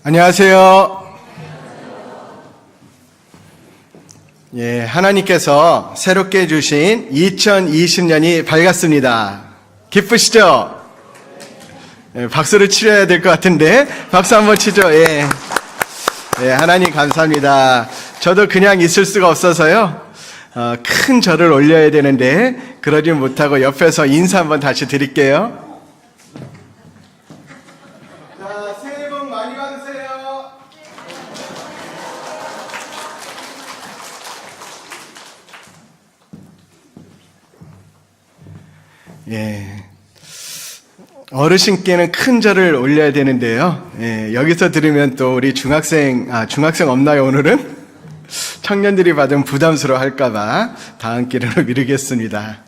안녕하세요. 하나님께서 새롭게 주신 2020년이 밝았습니다. 기쁘시죠? 박수를 치려야 될 것 같은데 박수 한번 치죠. 하나님 감사합니다. 저도 그냥 있을 수가 없어서요. 큰 절을 올려야 되는데 그러지 못하고 옆에서 인사 한번 다시 드릴게요. 자, 새해 복 많이 받으세요. 어르신께는 큰 절을 올려야 되는데요. 여기서 들으면 또 우리 중학생 없나요, 오늘은? 청년들이 받으면 부담스러워 할까봐 다음 기회로 미루겠습니다.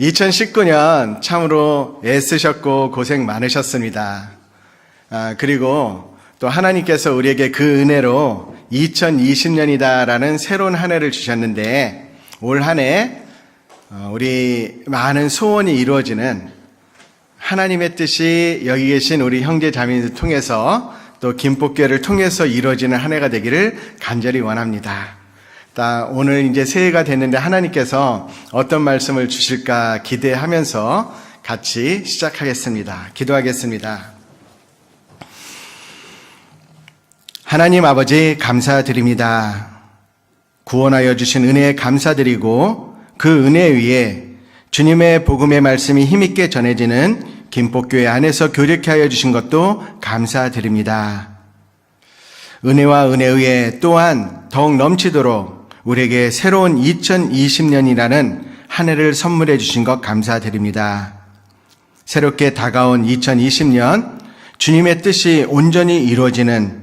2019년 참으로 애쓰셨고 고생 많으셨습니다. 그리고 또 하나님께서 우리에게 그 은혜로 2020년이다라는 새로운 한 해를 주셨는데 올 한 해 우리 많은 소원이 이루어지는 하나님의 뜻이 여기 계신 우리 형제 자매님들 통해서 또 김포교회를 통해서 이루어지는 한 해가 되기를 간절히 원합니다. 오늘 이제 새해가 됐는데 하나님께서 어떤 말씀을 주실까 기대하면서 같이 시작하겠습니다. 기도하겠습니다. 하나님 아버지 감사드립니다. 구원하여 주신 은혜에 감사드리고 그 은혜 위에 주님의 복음의 말씀이 힘있게 전해지는 김포교회 안에서 교제케 하여 주신 것도 감사드립니다. 은혜와 은혜 위에 또한 더욱 넘치도록 우리에게 새로운 2020년이라는 한 해를 선물해 주신 것 감사드립니다. 새롭게 다가온 2020년 주님의 뜻이 온전히 이루어지는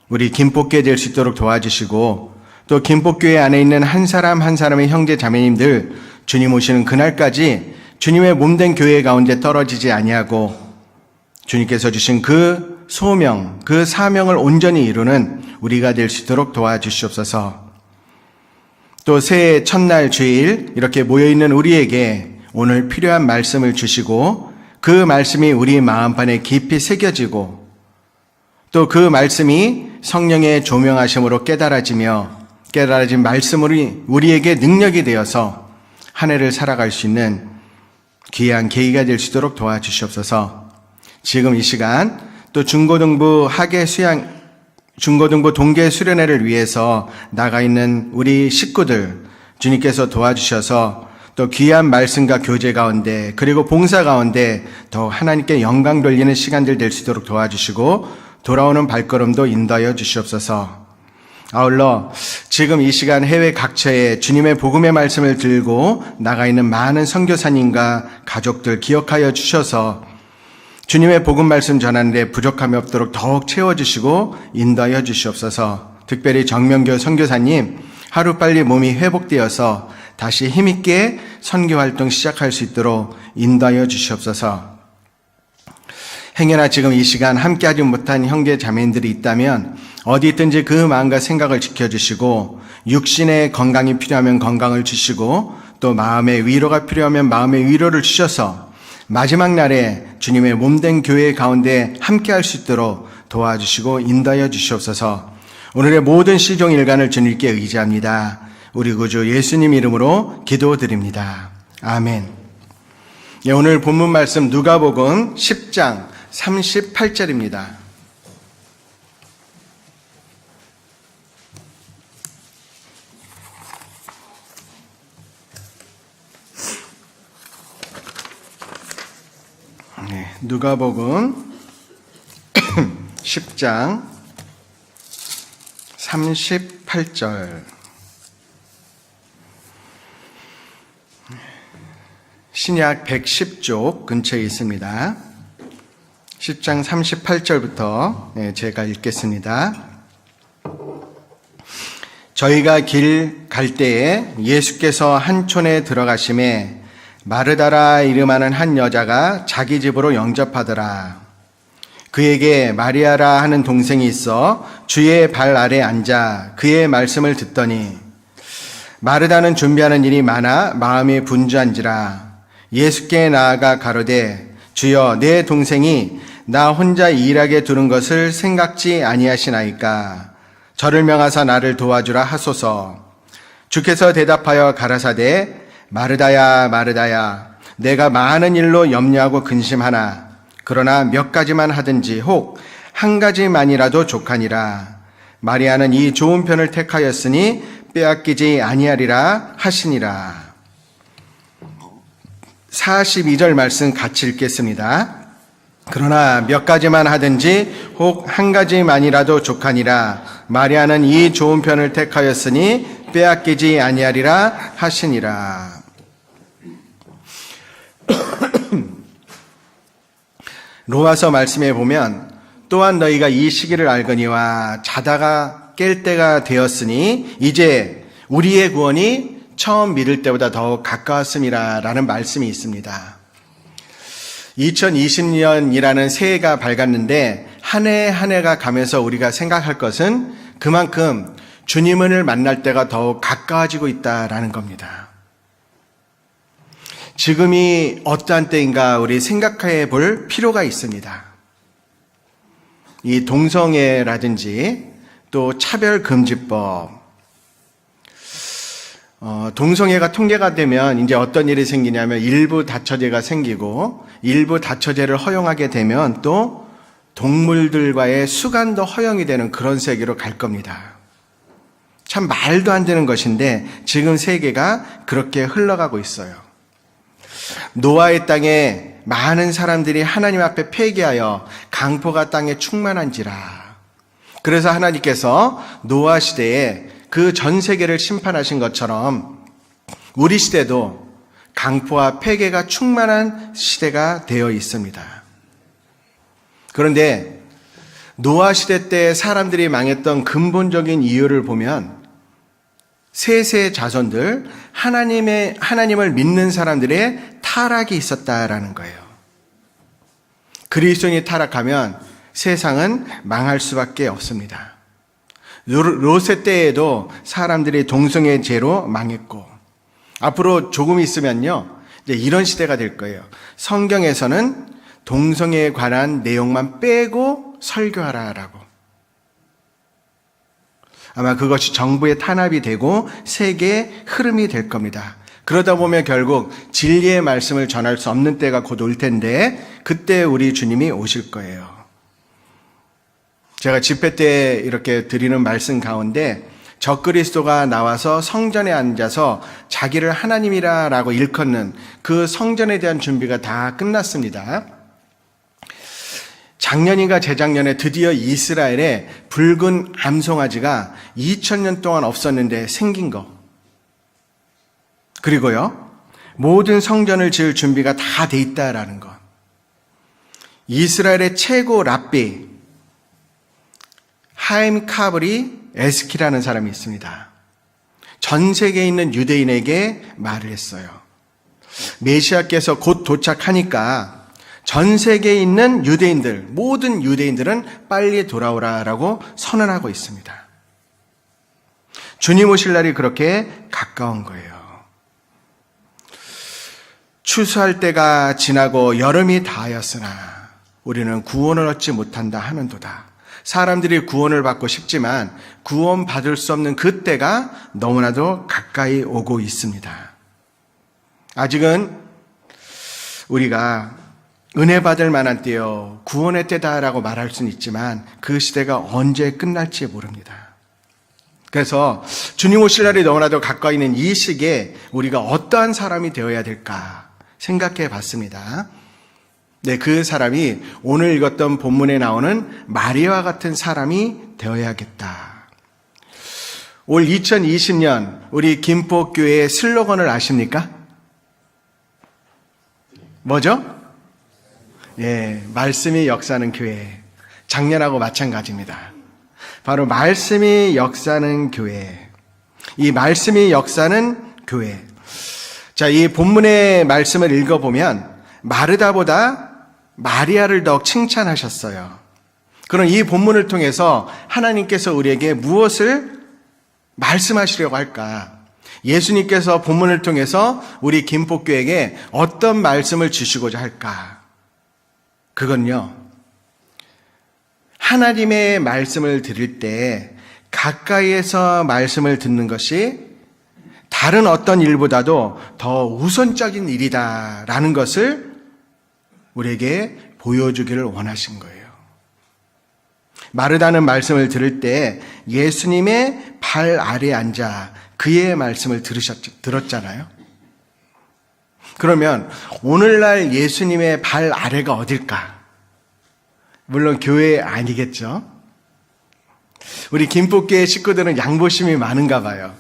우리 김포교회 될 수 있도록 도와주시고 또 김포교회 안에 있는 한 사람 한 사람의 형제 자매님들 주님 오시는 그날까지 주님의 몸된 교회 가운데 떨어지지 아니하고 주님께서 주신 그 소명, 그 사명을 온전히 이루는 우리가 될 수 있도록 도와주시옵소서. 또 새해 첫날 주일 이렇게 모여있는 우리에게 오늘 필요한 말씀을 주시고 그 말씀이 우리 마음판에 깊이 새겨지고 또 그 말씀이 성령의 조명하심으로 깨달아진 말씀으로 우리에게 능력이 되어서 한 해를 살아갈 수 있는 귀한 계기가 될 수 있도록 도와주시옵소서. 지금 이 시간 또 중고등부 동계 수련회를 위해서 나가 있는 우리 식구들 주님께서 도와주셔서 또 귀한 말씀과 교제 가운데 그리고 봉사 가운데 더 하나님께 영광 돌리는 시간들 될 수 있도록 도와주시고 돌아오는 발걸음도 인도하여 주시옵소서. 아울러 지금 이 시간 해외 각처에 주님의 복음의 말씀을 들고 나가 있는 많은 선교사님과 가족들 기억하여 주셔서 주님의 복음 말씀 전하는데 부족함이 없도록 더욱 채워주시고 인도하여 주시옵소서. 특별히 정명교 선교사님 하루빨리 몸이 회복되어서 다시 힘있게 선교활동 시작할 수 있도록 인도하여 주시옵소서. 행여나 지금 이 시간 함께하지 못한 형제 자매인들이 있다면 어디 있든지 그 마음과 생각을 지켜주시고 육신의 건강이 필요하면 건강을 주시고 또 마음의 위로가 필요하면 마음의 위로를 주셔서 마지막 날에 주님의 몸된 교회 가운데 함께할 수 있도록 도와주시고 인도하여 주시옵소서. 오늘의 모든 시종 일관을 주님께 의지합니다. 우리 구주 예수님 이름으로 기도드립니다. 아멘. 오늘 본문 말씀 누가복음 10장 38절입니다. 누가복음 10장 38절. 신약 110쪽 근처에 있습니다. 10장 38절부터 제가 읽겠습니다. 저희가 길 갈 때에 예수께서 한 촌에 들어가심에 마르다라 이름하는 한 여자가 자기 집으로 영접하더라. 그에게 마리아라 하는 동생이 있어 주의 발 아래 앉아 그의 말씀을 듣더니 마르다는 준비하는 일이 많아 마음이 분주한지라 예수께 나아가 가로되 주여 내 동생이 나 혼자 일하게 두는 것을 생각지 아니하시나이까. 저를 명하사 나를 도와주라 하소서. 주께서 대답하여 가라사대 마르다야 마르다야 내가 많은 일로 염려하고 근심하나 그러나 몇 가지만 하든지 혹 한 가지만이라도 족하니라. 마리아는 이 좋은 편을 택하였으니 빼앗기지 아니하리라 하시니라. 42절 말씀 같이 읽겠습니다. 그러나 몇 가지만 하든지 혹 한 가지만이라도 족하니라. 마리아는 이 좋은 편을 택하였으니 빼앗기지 아니하리라 하시니라. 로마서 말씀에 보면 또한 너희가 이 시기를 알거니와 자다가 깰 때가 되었으니 이제 우리의 구원이 처음 믿을 때보다 더욱 가까웠음이라 라는 말씀이 있습니다. 2020년이라는 새해가 밝았는데 한 해 한 해가 가면서 우리가 생각할 것은 그만큼 주님을 만날 때가 더욱 가까워지고 있다라는 겁니다. 지금이 어떠한 때인가 우리 생각해 볼 필요가 있습니다. 이 동성애라든지 또 차별금지법, 동성애가 통계가 되면 이제 어떤 일이 생기냐면 일부 다처제가 생기고 일부 다처제를 허용하게 되면 또 동물들과의 수간도 허용이 되는 그런 세계로 갈 겁니다. 참 말도 안 되는 것인데 지금 세계가 그렇게 흘러가고 있어요. 노아의 땅에 많은 사람들이 하나님 앞에 회개하여 강포가 땅에 충만한지라. 그래서 하나님께서 노아 시대에 그 전 세계를 심판하신 것처럼 우리 시대도 강포와 회개가 충만한 시대가 되어 있습니다. 그런데 노아 시대 때 사람들이 망했던 근본적인 이유를 보면 셋의 자손들, 하나님을 믿는 사람들의 타락이 있었다라는 거예요. 그리스도인이 타락하면 세상은 망할 수밖에 없습니다. 롯의 때에도 사람들이 동성애 죄로 망했고 앞으로 조금 있으면요 이제 이런 시대가 될 거예요. 성경에서는 동성애에 관한 내용만 빼고 설교하라라고. 아마 그것이 정부의 탄압이 되고 세계의 흐름이 될 겁니다. 그러다 보면 결국 진리의 말씀을 전할 수 없는 때가 곧 올 텐데 그때 우리 주님이 오실 거예요. 제가 집회 때 이렇게 드리는 말씀 가운데 적그리스도가 나와서 성전에 앉아서 자기를 하나님이라고 일컫는 그 성전에 대한 준비가 다 끝났습니다. 작년인가 재작년에 드디어 이스라엘에 붉은 암송아지가 2000년 동안 없었는데 생긴 거. 그리고요, 모든 성전을 지을 준비가 다 돼 있다라는 것. 이스라엘의 최고 랍비 하임 카브리 에스키라는 사람이 있습니다. 전 세계에 있는 유대인에게 말을 했어요. 메시아께서 곧 도착하니까 전 세계에 있는 유대인들, 모든 유대인들은 빨리 돌아오라라고 선언하고 있습니다. 주님 오실 날이 그렇게 가까운 거예요. 추수할 때가 지나고 여름이 다하였으나 우리는 구원을 얻지 못한다 하는도다. 사람들이 구원을 받고 싶지만 구원 받을 수 없는 그 때가 너무나도 가까이 오고 있습니다. 아직은 우리가 은혜 받을 만한 때요, 구원의 때다라고 말할 수는 있지만 그 시대가 언제 끝날지 모릅니다. 그래서 주님 오실 날이 너무나도 가까이 있는 이 시기에 우리가 어떠한 사람이 되어야 될까 생각해 봤습니다. 네, 그 사람이 오늘 읽었던 본문에 나오는 마리아와 같은 사람이 되어야겠다. 올 2020년 우리 김포교회의 슬로건을 아십니까? 뭐죠? 예, 말씀이 역사하는 교회. 작년하고 마찬가지입니다. 바로 말씀이 역사하는 교회. 이 말씀이 역사하는 교회. 자, 이 본문의 말씀을 읽어보면 마르다보다 마리아를 더 칭찬하셨어요. 그럼 이 본문을 통해서 하나님께서 우리에게 무엇을 말씀하시려고 할까? 예수님께서 본문을 통해서 우리 김포교회에게 어떤 말씀을 주시고자 할까? 그건요, 하나님의 말씀을 들을 때 가까이에서 말씀을 듣는 것이 다른 어떤 일보다도 더 우선적인 일이다라는 것을 우리에게 보여주기를 원하신 거예요. 마르다는 말씀을 들을 때 예수님의 발 아래에 앉아 그의 말씀을 들었잖아요. 그러면 오늘날 예수님의 발 아래가 어딜까? 물론 교회 아니겠죠. 우리 김포교회 식구들은 양보심이 많은가 봐요.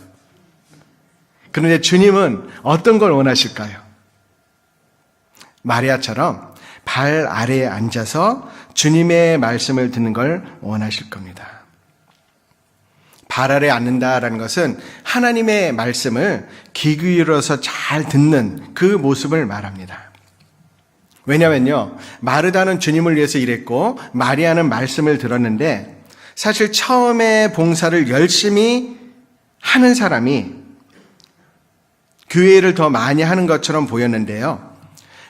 그런데 주님은 어떤 걸 원하실까요? 마리아처럼 발 아래에 앉아서 주님의 말씀을 듣는 걸 원하실 겁니다. 발 아래에 앉는다라는 것은 하나님의 말씀을 귀 기울여서 잘 듣는 그 모습을 말합니다. 왜냐면요, 마르다는 주님을 위해서 일했고 마리아는 말씀을 들었는데 사실 처음에 봉사를 열심히 하는 사람이 교회를 더 많이 하는 것처럼 보였는데요.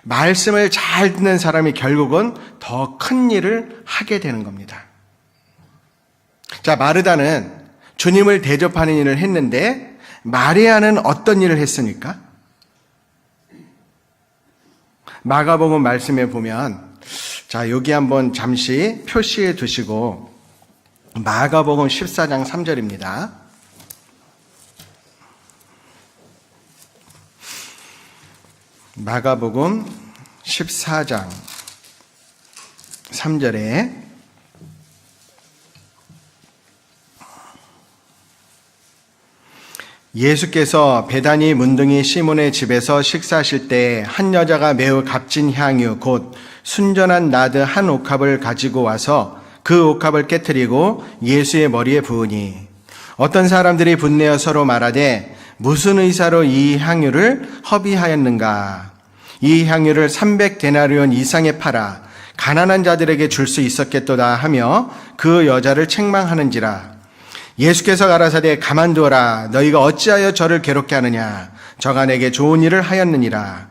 말씀을 잘 듣는 사람이 결국은 더 큰 일을 하게 되는 겁니다. 자, 마르다는 주님을 대접하는 일을 했는데 마리아는 어떤 일을 했습니까? 마가복음 말씀에 보면, 자, 여기 한번 잠시 표시해 두시고 마가복음 14장 3절입니다. 마가복음 14장 3절에 예수께서 베다니 문둥이 시몬의 집에서 식사하실 때 한 여자가 매우 값진 향유 곧 순전한 나드 한 옥합을 가지고 와서 그 옥합을 깨뜨리고 예수의 머리에 부으니 어떤 사람들이 분내어 서로 말하되 무슨 의사로 이 향유를 허비하였는가? 이 향유를 300데나리온 이상에 팔아 가난한 자들에게 줄 수 있었겠도다 하며 그 여자를 책망하는지라. 예수께서 가라사대 가만두어라. 너희가 어찌하여 저를 괴롭게 하느냐? 저가 내게 좋은 일을 하였느니라.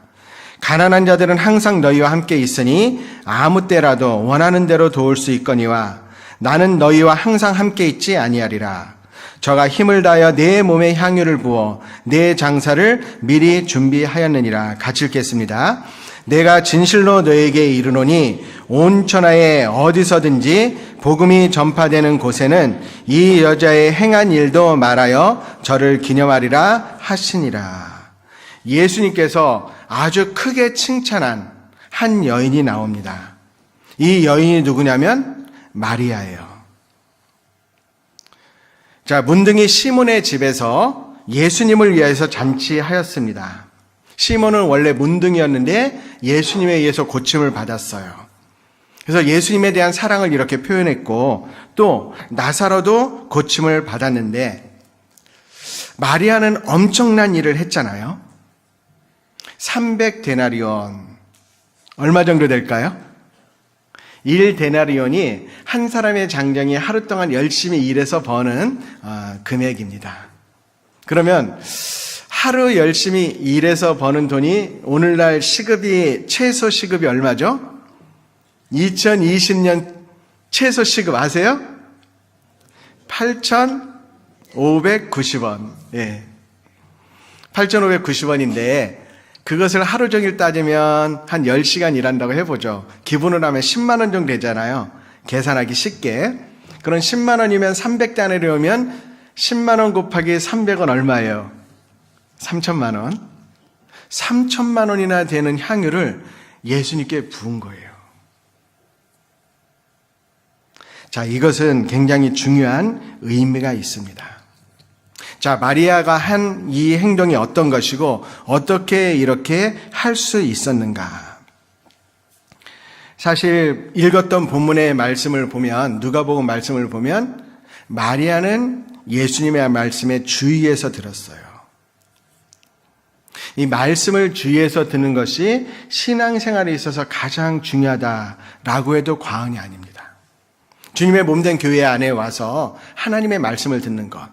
가난한 자들은 항상 너희와 함께 있으니 아무 때라도 원하는 대로 도울 수 있거니와 나는 너희와 항상 함께 있지 아니하리라. 저가 힘을 다하여 내 몸에 향유를 부어 내 장사를 미리 준비하였느니라. 같이 읽겠습니다. 내가 진실로 너에게 이르노니 온 천하에 어디서든지 복음이 전파되는 곳에는 이 여자의 행한 일도 말하여 저를 기념하리라 하시니라. 예수님께서 아주 크게 칭찬한 한 여인이 나옵니다. 이 여인이 누구냐면 마리아예요. 자, 문둥이 시몬의 집에서 예수님을 위해서 잔치하였습니다. 시몬은 원래 문둥이였는데 예수님에 의해서 고침을 받았어요. 그래서 예수님에 대한 사랑을 이렇게 표현했고 또 나사로도 고침을 받았는데 마리아는 엄청난 일을 했잖아요. 300데나리온 얼마 정도 될까요? 1데나리온이 한 사람의 장정이 하루 동안 열심히 일해서 버는 금액입니다. 그러면 하루 열심히 일해서 버는 돈이 오늘날 시급이 최소 시급이 얼마죠? 2020년 최소 시급 아세요? 8,590원. 예. 8,590원인데 그것을 하루 종일 따지면 한 10시간 일한다고 해보죠. 기본으로 하면 10만 원 정도 되잖아요. 계산하기 쉽게. 그럼 10만 원이면 300단위로 오면 10만 원 곱하기 300원 얼마예요? 3천만 원. 3천만 원이나 되는 향유를 예수님께 부은 거예요. 자, 이것은 굉장히 중요한 의미가 있습니다. 자, 마리아가 한 이 행동이 어떤 것이고 어떻게 이렇게 할 수 있었는가? 사실 읽었던 본문의 말씀을 보면, 누가복음 말씀을 보면 마리아는 예수님의 말씀에 주의해서 들었어요. 이 말씀을 주의해서 듣는 것이 신앙생활에 있어서 가장 중요하다라고 해도 과언이 아닙니다. 주님의 몸된 교회 안에 와서 하나님의 말씀을 듣는 것.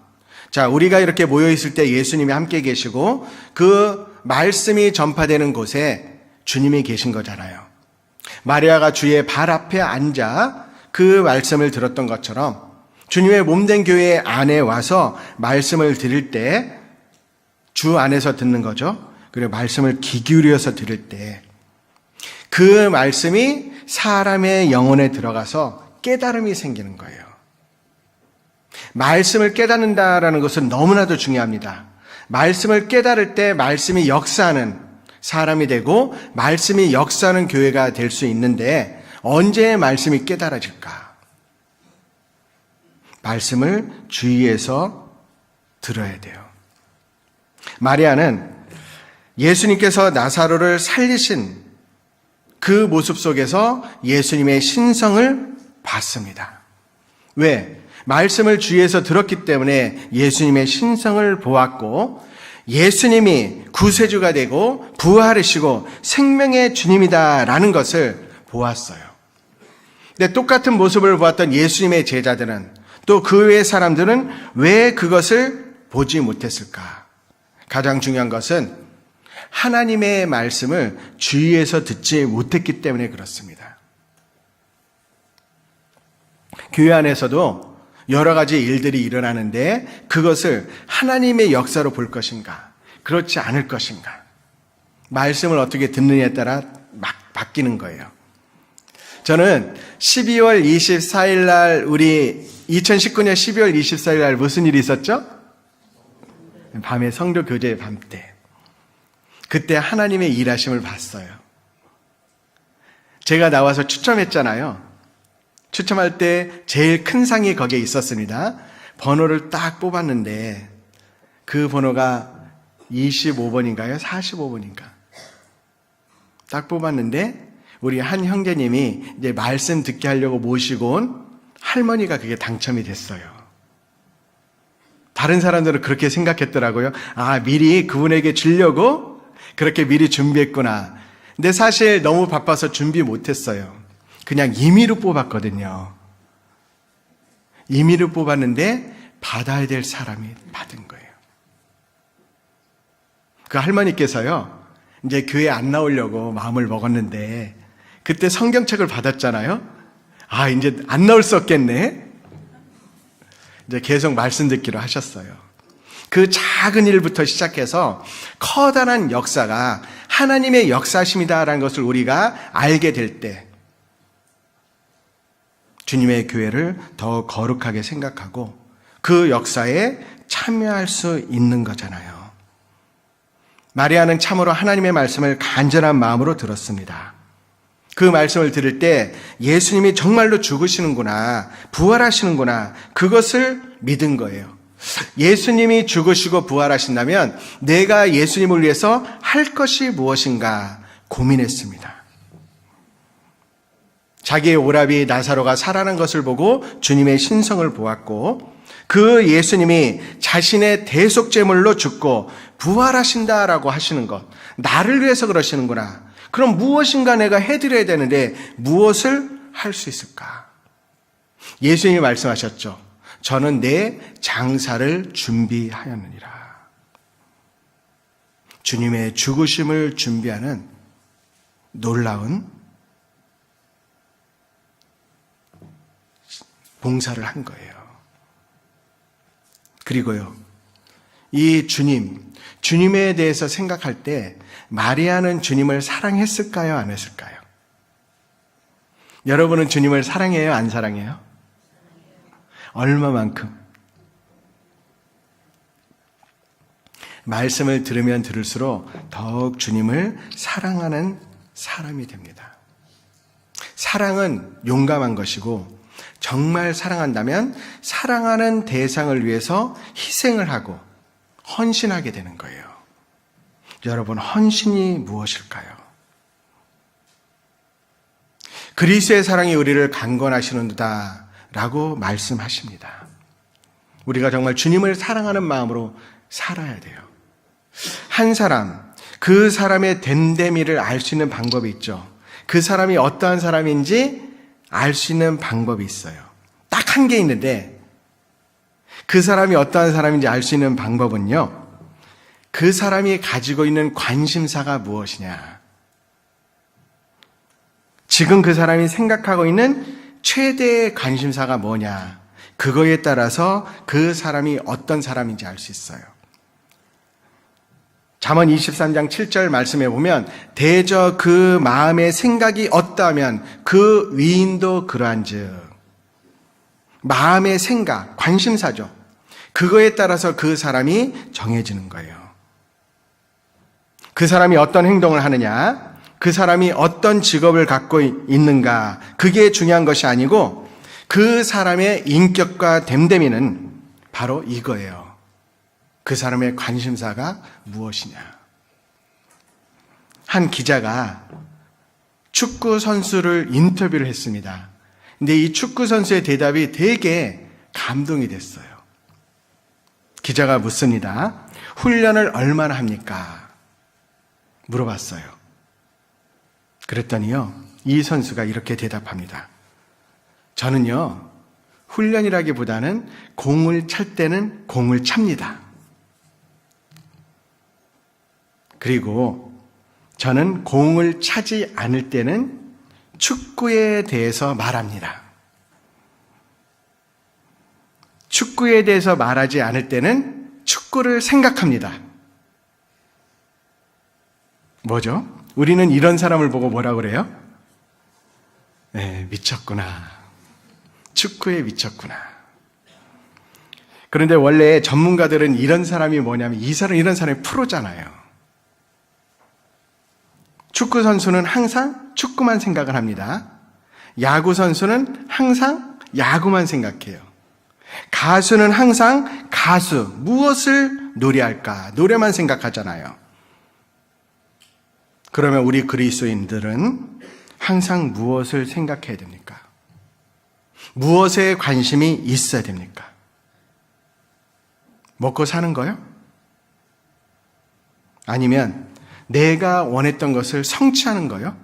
자, 우리가 이렇게 모여있을 때 예수님이 함께 계시고 그 말씀이 전파되는 곳에 주님이 계신 거잖아요. 마리아가 주의 발 앞에 앉아 그 말씀을 들었던 것처럼 주님의 몸된 교회 안에 와서 말씀을 들을 때 주 안에서 듣는 거죠. 그리고 말씀을 귀 기울여서 들을 때 그 말씀이 사람의 영혼에 들어가서 깨달음이 생기는 거예요. 말씀을 깨닫는다라는 것은 너무나도 중요합니다. 말씀을 깨달을 때 말씀이 역사하는 사람이 되고 말씀이 역사하는 교회가 될 수 있는데 언제 말씀이 깨달아질까? 말씀을 주의해서 들어야 돼요. 마리아는 예수님께서 나사로를 살리신 그 모습 속에서 예수님의 신성을 봤습니다. 왜? 말씀을 주위에서 들었기 때문에 예수님의 신성을 보았고 예수님이 구세주가 되고 부활이시고 생명의 주님이다라는 것을 보았어요. 근데 똑같은 모습을 보았던 예수님의 제자들은 또 그 외의 사람들은 왜 그것을 보지 못했을까? 가장 중요한 것은 하나님의 말씀을 주위에서 듣지 못했기 때문에 그렇습니다. 교회 안에서도 여러 가지 일들이 일어나는데 그것을 하나님의 역사로 볼 것인가? 그렇지 않을 것인가? 말씀을 어떻게 듣느냐에 따라 막 바뀌는 거예요. 저는 12월 24일 날 우리 2019년 12월 24일 날 무슨 일이 있었죠? 밤에 성도 교제 밤 때. 그때 하나님의 일하심을 봤어요. 제가 나와서 추첨했잖아요. 추첨할 때 제일 큰 상이 거기에 있었습니다. 번호를 딱 뽑았는데 그 번호가 25번인가요? 45번인가? 딱 뽑았는데 우리 한 형제님이 이제 말씀 듣게 하려고 모시고 온 할머니가 그게 당첨이 됐어요. 다른 사람들은 그렇게 생각했더라고요. 아, 미리 그분에게 주려고 그렇게 미리 준비했구나. 근데 사실 너무 바빠서 준비 못했어요. 그냥 임의로 뽑았거든요. 임의로 뽑았는데 받아야 될 사람이 받은 거예요. 그 할머니께서요, 이제 교회 안 나오려고 마음을 먹었는데 그때 성경책을 받았잖아요. 아, 이제 안 나올 수 없겠네. 이제 계속 말씀 듣기로 하셨어요. 그 작은 일부터 시작해서 커다란 역사가 하나님의 역사심이다라는 것을 우리가 알게 될 때 주님의 교회를 더 거룩하게 생각하고 그 역사에 참여할 수 있는 거잖아요. 마리아는 참으로 하나님의 말씀을 간절한 마음으로 들었습니다. 그 말씀을 들을 때 예수님이 정말로 죽으시는구나, 부활하시는구나, 그것을 믿은 거예요. 예수님이 죽으시고 부활하신다면 내가 예수님을 위해서 할 것이 무엇인가 고민했습니다. 자기의 오라비 나사로가 살아난 것을 보고 주님의 신성을 보았고 그 예수님이 자신의 대속제물로 죽고 부활하신다라고 하시는 것, 나를 위해서 그러시는구나. 그럼 무엇인가 내가 해드려야 되는데 무엇을 할 수 있을까? 예수님이 말씀하셨죠. 저는 내 장사를 준비하였느니라. 주님의 죽으심을 준비하는 놀라운 봉사를 한 거예요. 그리고요, 이 주님에 대해서 생각할 때 마리아는 주님을 사랑했을까요? 안 했을까요? 여러분은 주님을 사랑해요? 안 사랑해요? 얼마만큼? 말씀을 들으면 들을수록 더욱 주님을 사랑하는 사람이 됩니다. 사랑은 용감한 것이고 정말 사랑한다면 사랑하는 대상을 위해서 희생을 하고 헌신하게 되는 거예요. 여러분, 헌신이 무엇일까요? 그리스도의 사랑이 우리를 강건하시는도다 라고 말씀하십니다. 우리가 정말 주님을 사랑하는 마음으로 살아야 돼요. 한 사람, 그 사람의 됨됨이를 알 수 있는 방법이 있죠. 그 사람이 어떠한 사람인지 알 수 있는 방법이 있어요. 딱 한 개 있는데 그 사람이 어떠한 사람인지 알 수 있는 방법은요, 그 사람이 가지고 있는 관심사가 무엇이냐, 지금 그 사람이 생각하고 있는 최대의 관심사가 뭐냐, 그거에 따라서 그 사람이 어떤 사람인지 알 수 있어요. 잠언 23장 7절 말씀에 보면 대저 그 마음의 생각이 어떠하면 그 위인도 그러한즉, 마음의 생각, 관심사죠. 그거에 따라서 그 사람이 정해지는 거예요. 그 사람이 어떤 행동을 하느냐, 그 사람이 어떤 직업을 갖고 있는가, 그게 중요한 것이 아니고 그 사람의 인격과 됨됨이는 바로 이거예요. 그 사람의 관심사가 무엇이냐. 한 기자가 축구 선수를 인터뷰를 했습니다. 근데 이 축구 선수의 대답이 되게 감동이 됐어요. 기자가 묻습니다. 훈련을 얼마나 합니까? 물어봤어요. 그랬더니요, 이 선수가 이렇게 대답합니다. 저는요, 훈련이라기보다는 공을 찰 때는 공을 찹니다. 그리고 저는 공을 차지 않을 때는 축구에 대해서 말합니다. 축구에 대해서 말하지 않을 때는 축구를 생각합니다. 뭐죠? 우리는 이런 사람을 보고 뭐라 그래요? 네, 미쳤구나. 축구에 미쳤구나. 그런데 원래 전문가들은 이런 사람이 뭐냐면 이런 사람이 프로잖아요. 축구 선수는 항상 축구만 생각을 합니다. 야구 선수는 항상 야구만 생각해요. 가수는 항상 가수, 무엇을 노래할까? 노래만 생각하잖아요. 그러면 우리 그리스도인들은 항상 무엇을 생각해야 됩니까? 무엇에 관심이 있어야 됩니까? 먹고 사는 거요? 아니면 내가 원했던 것을 성취하는 거요?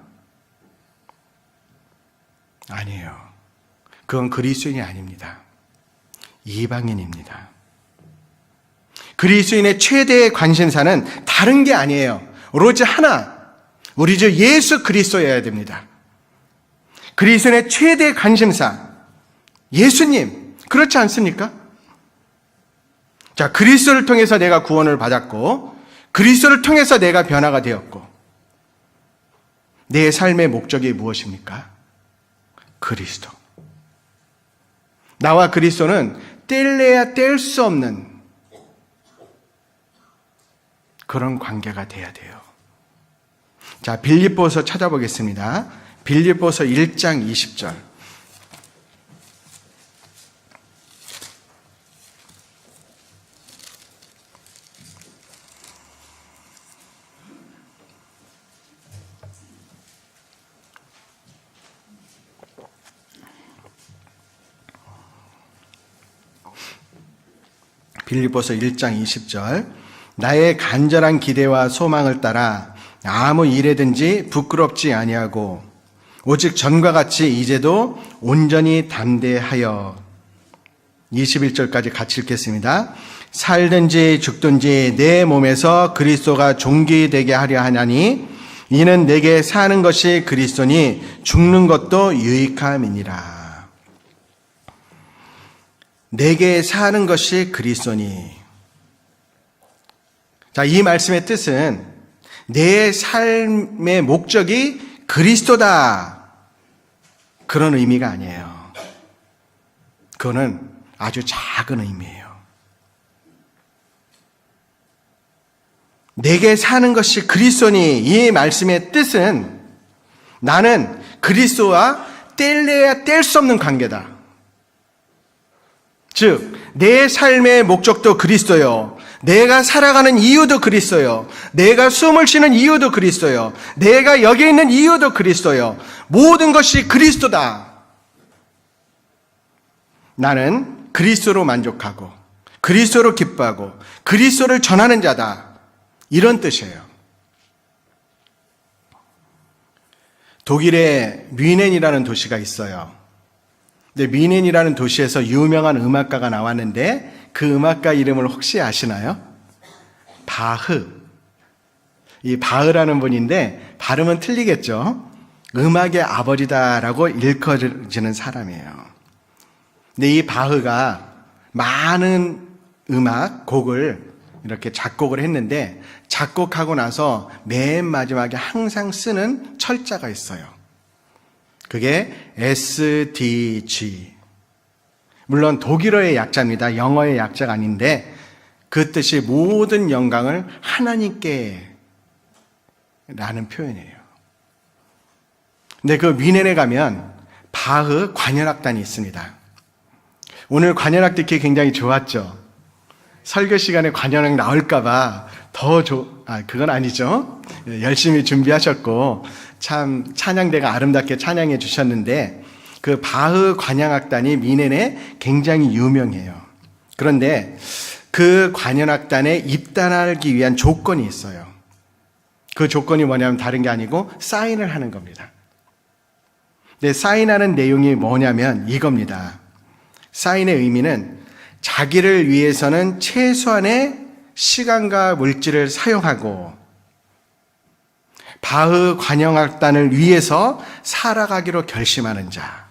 아니에요. 그건 그리스도인이 아닙니다. 이방인입니다. 그리스도인의 최대의 관심사는 다른 게 아니에요. 오로지 하나, 우리 주 예수 그리스도여야 됩니다. 그리스도인의 최대의 관심사, 예수님, 그렇지 않습니까? 자, 그리스도를 통해서 내가 구원을 받았고, 그리스도를 통해서 내가 변화가 되었고, 내 삶의 목적이 무엇입니까? 그리스도. 나와 그리스도는 뗄래야 뗄 수 없는 그런 관계가 돼야 돼요. 자, 빌립보서 찾아보겠습니다. 빌립보서 1장 20절. 빌립보서 1장 20절. 나의 간절한 기대와 소망을 따라 아무 일에든지 부끄럽지 아니하고 오직 전과 같이 이제도 온전히 담대하여. 21절까지 같이 읽겠습니다. 살든지 죽든지 내 몸에서 그리스도가 존귀되게 하려 하나니 이는 내게 사는 것이 그리스도니 죽는 것도 유익함이니라. 내게 사는 것이 그리스도니. 자, 이 말씀의 뜻은 내 삶의 목적이 그리스도다, 그런 의미가 아니에요. 그거는 아주 작은 의미예요. 내게 사는 것이 그리스도니, 이 말씀의 뜻은 나는 그리스도와 뗄래야 뗄 수 없는 관계다. 즉, 내 삶의 목적도 그리스도요. 내가 살아가는 이유도 그리스도요. 내가 숨을 쉬는 이유도 그리스도요. 내가 여기 있는 이유도 그리스도요. 모든 것이 그리스도다. 나는 그리스도로 만족하고 그리스도로 기뻐하고 그리스도를 전하는 자다. 이런 뜻이에요. 독일에 뮌헨이라는 도시가 있어요. 근데 뮌헨이라는 도시에서 유명한 음악가가 나왔는데 그 음악가 이름을 혹시 아시나요? 바흐. 이 바흐라는 분인데 발음은 틀리겠죠. 음악의 아버지다라고 일컬어지는 사람이에요. 근데 이 바흐가 많은 곡을 이렇게 작곡을 했는데, 작곡하고 나서 맨 마지막에 항상 쓰는 철자가 있어요. 그게 SDG. 물론 독일어의 약자입니다. 영어의 약자가 아닌데, 그 뜻이 모든 영광을 하나님께 라는 표현이에요. 근데 그 위넨에 가면 바흐 관현악단이 있습니다. 오늘 관현악 듣기 굉장히 좋았죠. 설교 시간에 관현악 나올까봐 그건 아니죠. 열심히 준비하셨고 참 찬양대가 아름답게 찬양해 주셨는데, 그 바흐 관현악단이 미넨에 굉장히 유명해요. 그런데 그 관현악단에 입단하기 위한 조건이 있어요. 그 조건이 뭐냐면 다른 게 아니고 사인을 하는 겁니다. 근데 사인하는 내용이 뭐냐면 이겁니다. 사인의 의미는 자기를 위해서는 최소한의 시간과 물질을 사용하고 바흐 관현악단을 위해서 살아가기로 결심하는 자,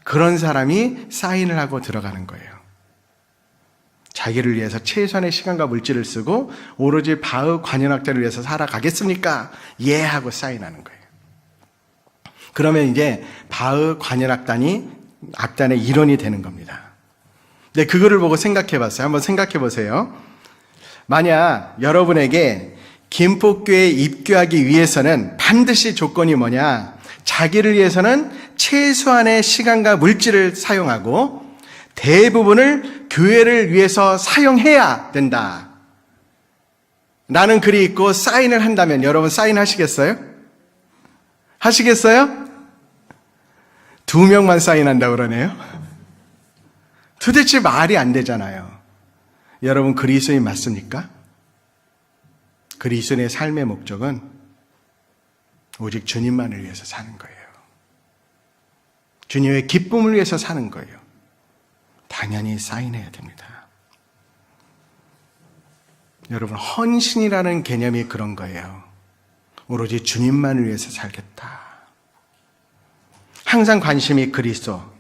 그런 사람이 사인을 하고 들어가는 거예요. 자기를 위해서 최소한의 시간과 물질을 쓰고 오로지 바흐 관현악단을 위해서 살아가겠습니까? 예 하고 사인하는 거예요. 그러면 이제 바흐 관현악단의 일원이 되는 겁니다. 근데 그거를 보고 생각해 봤어요. 한번 생각해 보세요. 만약 여러분에게 김포교회에 입교하기 위해서는 반드시 조건이 뭐냐? 자기를 위해서는 최소한의 시간과 물질을 사용하고 대부분을 교회를 위해서 사용해야 된다. 라는 글이 있고 사인을 한다면 여러분 사인하시겠어요? 하시겠어요? 2명만 사인한다고 그러네요. 도대체 말이 안 되잖아요. 여러분 그리스도인 맞습니까? 그리스도인의 삶의 목적은 오직 주님만을 위해서 사는 거예요. 주님의 기쁨을 위해서 사는 거예요. 당연히 사인해야 됩니다. 여러분 헌신이라는 개념이 그런 거예요. 오로지 주님만을 위해서 살겠다. 항상 관심이 그리스도.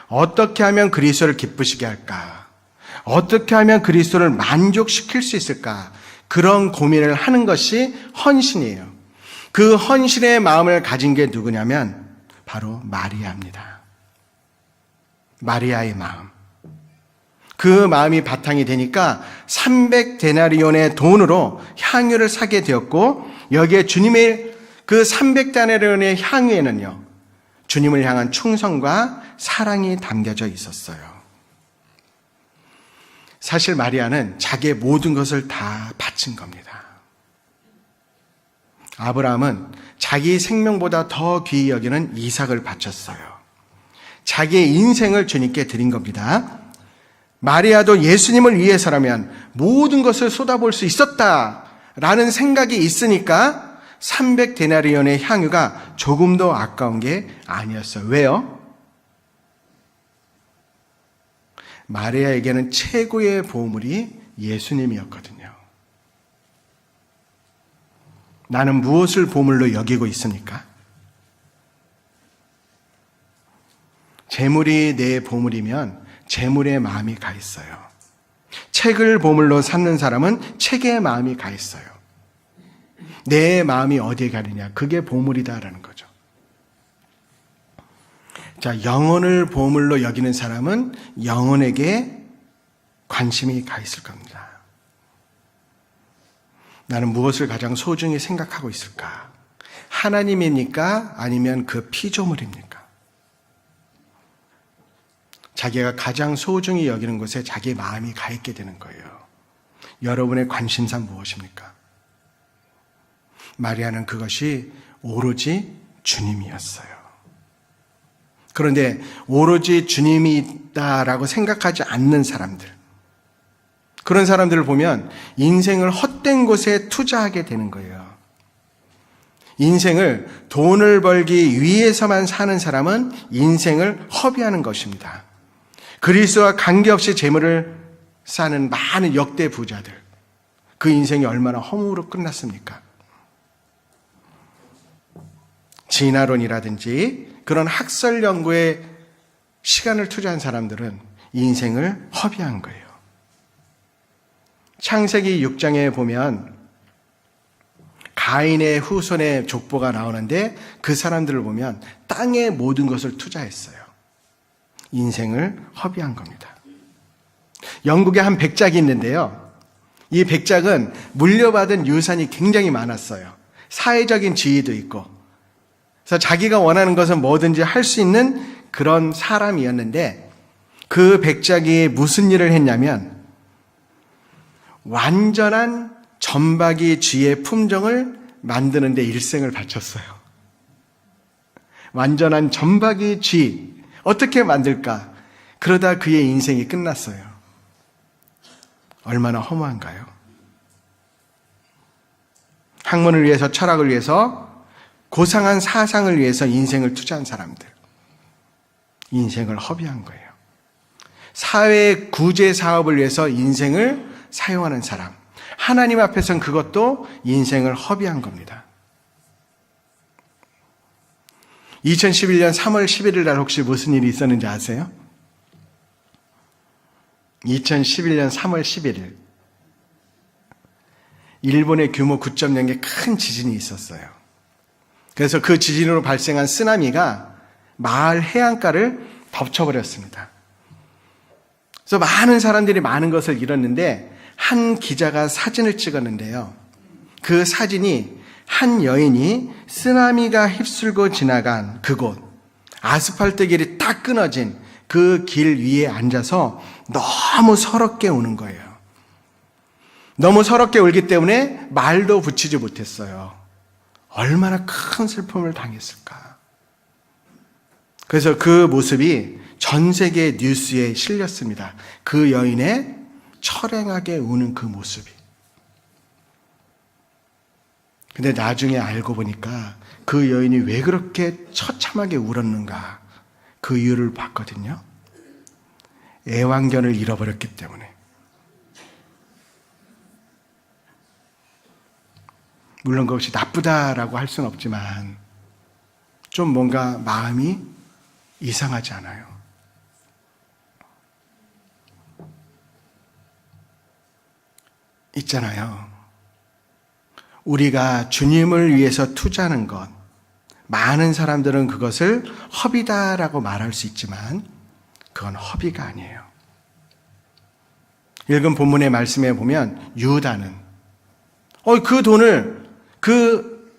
어떻게 하면 그리스도를 기쁘시게 할까? 어떻게 하면 그리스도를 만족시킬 수 있을까? 그런 고민을 하는 것이 헌신이에요. 그 헌신의 마음을 가진 게 누구냐면 바로 마리아입니다. 마리아의 마음. 그 마음이 바탕이 되니까 300데나리온의 돈으로 향유를 사게 되었고, 여기에 주님의 그 300데나리온의 향유에는요, 주님을 향한 충성과 사랑이 담겨져 있었어요. 사실 마리아는 자기의 모든 것을 다 바친 겁니다. 아브라함은 자기 생명보다 더 귀히 여기는 이삭을 바쳤어요. 자기의 인생을 주님께 드린 겁니다. 마리아도 예수님을 위해서라면 모든 것을 쏟아볼 수 있었다라는 생각이 있으니까 300데나리온의 향유가 조금도 아까운 게 아니었어요. 왜요? 마리아에게는 최고의 보물이 예수님이었거든요. 나는 무엇을 보물로 여기고 있습니까? 재물이 내 보물이면 재물에 마음이 가 있어요. 책을 보물로 삼는 사람은 책에 마음이 가 있어요. 내 마음이 어디에 가느냐, 그게 보물이다라는 거죠. 자, 영혼을 보물로 여기는 사람은 영혼에게 관심이 가 있을 겁니다. 나는 무엇을 가장 소중히 생각하고 있을까? 하나님입니까? 아니면 그 피조물입니까? 자기가 가장 소중히 여기는 곳에 자기의 마음이 가 있게 되는 거예요. 여러분의 관심사 무엇입니까? 마리아는 그것이 오로지 주님이었어요. 그런데 오로지 주님이 있다라고 생각하지 않는 사람들, 그런 사람들을 보면 인생을 헛된 곳에 투자하게 되는 거예요. 인생을 돈을 벌기 위해서만 사는 사람은 인생을 허비하는 것입니다. 그리스도와 관계없이 재물을 쌓는 많은 역대 부자들, 그 인생이 얼마나 허무로 끝났습니까? 진화론이라든지 그런 학설 연구에 시간을 투자한 사람들은 인생을 허비한 거예요. 창세기 6장에 보면 가인의 후손의 족보가 나오는데 그 사람들을 보면 땅의 모든 것을 투자했어요. 인생을 허비한 겁니다. 영국에 한 백작이 있는데요. 이 백작은 물려받은 유산이 굉장히 많았어요. 사회적인 지위도 있고. 그래서 자기가 원하는 것은 뭐든지 할 수 있는 그런 사람이었는데 그 백작이 무슨 일을 했냐면 완전한 점박이 쥐의 품종을 만드는 데 일생을 바쳤어요. 완전한 점박이 쥐 어떻게 만들까? 그러다 그의 인생이 끝났어요. 얼마나 허무한가요? 학문을 위해서, 철학을 위해서, 고상한 사상을 위해서 인생을 투자한 사람들, 인생을 허비한 거예요. 사회 구제 사업을 위해서 인생을 사용하는 사람, 하나님 앞에서는 그것도 인생을 허비한 겁니다. 2011년 3월 11일 날 혹시 무슨 일이 있었는지 아세요? 2011년 3월 11일 일본의 규모 9.0의 큰 지진이 있었어요. 그래서 그 지진으로 발생한 쓰나미가 마을 해안가를 덮쳐버렸습니다. 그래서 많은 사람들이 많은 것을 잃었는데 한 기자가 사진을 찍었는데요. 그 사진이 한 여인이 쓰나미가 휩쓸고 지나간 그곳, 아스팔트 길이 딱 끊어진 그 길 위에 앉아서 너무 서럽게 우는 거예요. 너무 서럽게 울기 때문에 말도 붙이지 못했어요. 얼마나 큰 슬픔을 당했을까. 그래서 그 모습이 전 세계 뉴스에 실렸습니다. 그 여인의 철행하게 우는 그 모습이. 근데 나중에 알고 보니까 그 여인이 왜 그렇게 처참하게 울었는가 그 이유를 봤거든요. 애완견을 잃어버렸기 때문에. 물론 그것이 나쁘다라고 할 수는 없지만 좀 뭔가 마음이 이상하지 않아요? 있잖아요. 우리가 주님을 위해서 투자하는 것, 많은 사람들은 그것을 허비다라고 말할 수 있지만 그건 허비가 아니에요. 읽은 본문의 말씀에 보면 유다는 그 돈을, 그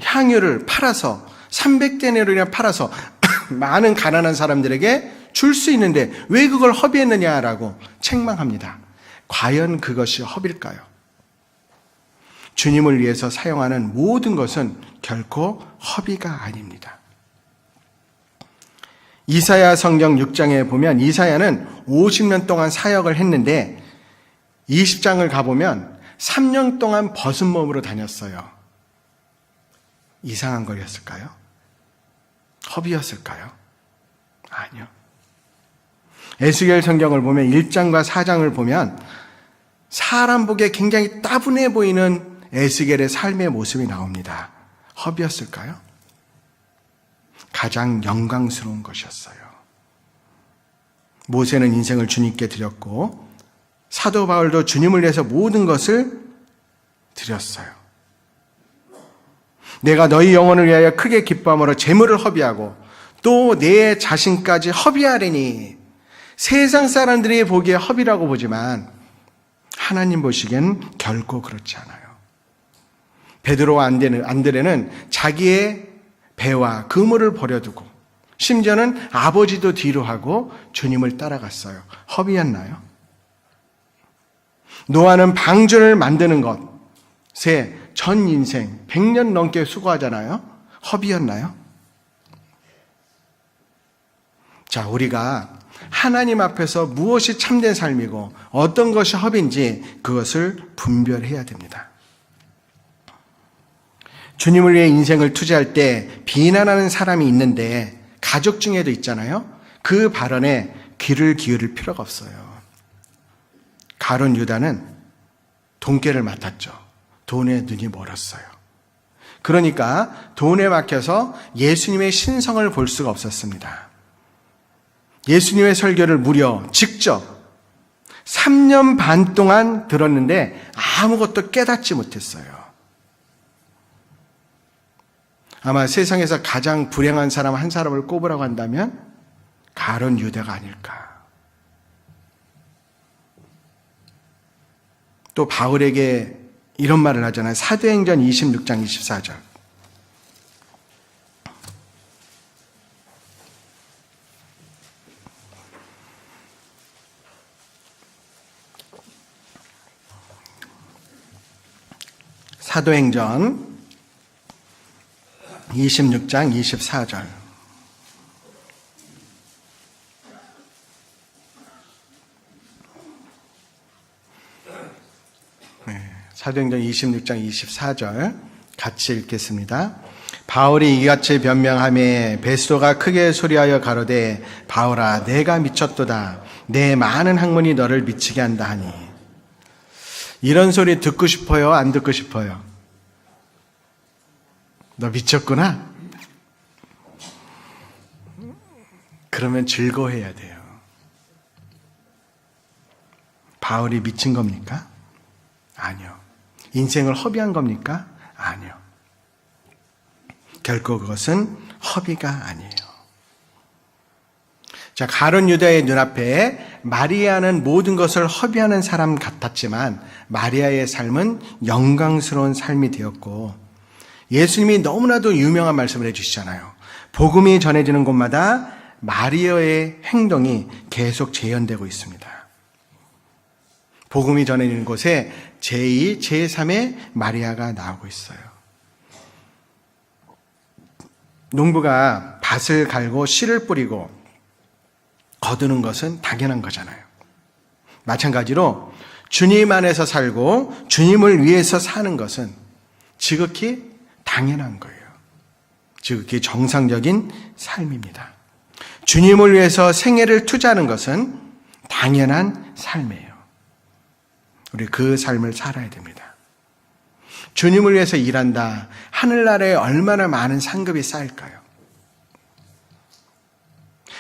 향유를 팔아서 300데나리온이나 팔아서 많은 가난한 사람들에게 줄 수 있는데 왜 그걸 허비했느냐라고 책망합니다. 과연 그것이 허비일까요? 주님을 위해서 사용하는 모든 것은 결코 허비가 아닙니다. 이사야 성경 6장에 보면 이사야는 50년 동안 사역을 했는데 20장을 가보면 3년 동안 벗은 몸으로 다녔어요. 이상한 거였을까요? 허비였을까요? 아니요. 에스겔 성경을 보면 1장과 4장을 보면 사람 보기에 굉장히 따분해 보이는 에스겔의 삶의 모습이 나옵니다. 허비였을까요? 가장 영광스러운 것이었어요. 모세는 인생을 주님께 드렸고 사도 바울도 주님을 위해서 모든 것을 드렸어요. 내가 너희 영혼을 위하여 크게 기뻐함으로 재물을 허비하고 또 내 자신까지 허비하리니. 세상 사람들이 보기에 허비라고 보지만 하나님 보시기엔 결코 그렇지 않아요. 베드로와 안드레는 자기의 배와 그물을 버려두고 심지어는 아버지도 뒤로 하고 주님을 따라갔어요. 허비였나요? 노아는 방주를 만드는 것에 전 인생 100년 넘게 수고하잖아요. 허비였나요? 자, 우리가 하나님 앞에서 무엇이 참된 삶이고 어떤 것이 허비인지 그것을 분별해야 됩니다. 주님을 위해 인생을 투자할 때 비난하는 사람이 있는데 가족 중에도 있잖아요. 그 발언에 귀를 기울일 필요가 없어요. 가룟 유다는 돈깨를 맡았죠. 돈에 눈이 멀었어요. 그러니까 돈에 막혀서 예수님의 신성을 볼 수가 없었습니다. 예수님의 설교를 무려 직접 3년 반 동안 들었는데 아무것도 깨닫지 못했어요. 아마 세상에서 가장 불행한 사람 한 사람을 꼽으라고 한다면 가룟 유다가 아닐까. 또 바울에게 이런 말을 하잖아요. 사도행전 26장 24절. 사도행전 26장 24절. 사도행전 26장 24절 같이 읽겠습니다. 바울이 이같이 변명하매 베스도가 크게 소리하여 가로되 바울아 내가 미쳤도다. 내 많은 학문이 너를 미치게 한다 하니. 이런 소리 듣고 싶어요? 안 듣고 싶어요? 너 미쳤구나? 그러면 즐거워해야 돼요. 바울이 미친 겁니까? 아니요. 인생을 허비한 겁니까? 아니요. 결코 그것은 허비가 아니에요. 자, 가룟 유다의 눈앞에 마리아는 모든 것을 허비하는 사람 같았지만 마리아의 삶은 영광스러운 삶이 되었고 예수님이 너무나도 유명한 말씀을 해주시잖아요. 복음이 전해지는 곳마다 마리아의 행동이 계속 재현되고 있습니다. 복음이 전해지는 곳에 제2, 제3의 마리아가 나오고 있어요. 농부가 밭을 갈고 씨를 뿌리고 거두는 것은 당연한 거잖아요. 마찬가지로 주님 안에서 살고 주님을 위해서 사는 것은 지극히 당연한 거예요. 지극히 정상적인 삶입니다. 주님을 위해서 생애를 투자하는 것은 당연한 삶이에요. 우리 그 삶을 살아야 됩니다. 주님을 위해서 일한다. 하늘나라에 얼마나 많은 상급이 쌓일까요?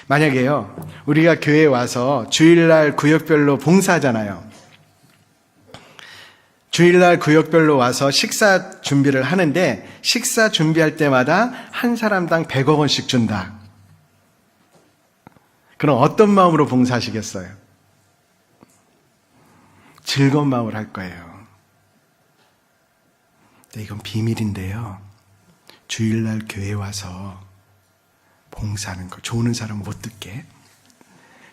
만약에요, 우리가 교회에 와서 주일날 구역별로 봉사하잖아요. 주일날 구역별로 와서 식사 준비를 하는데 식사 준비할 때마다 한 사람당 100억 원씩 준다. 그럼 어떤 마음으로 봉사하시겠어요? 즐거운 마음으로 할 거예요. 근데 이건 비밀인데요. 주일날 교회에 와서 봉사하는 거, 조는 사람 못 듣게.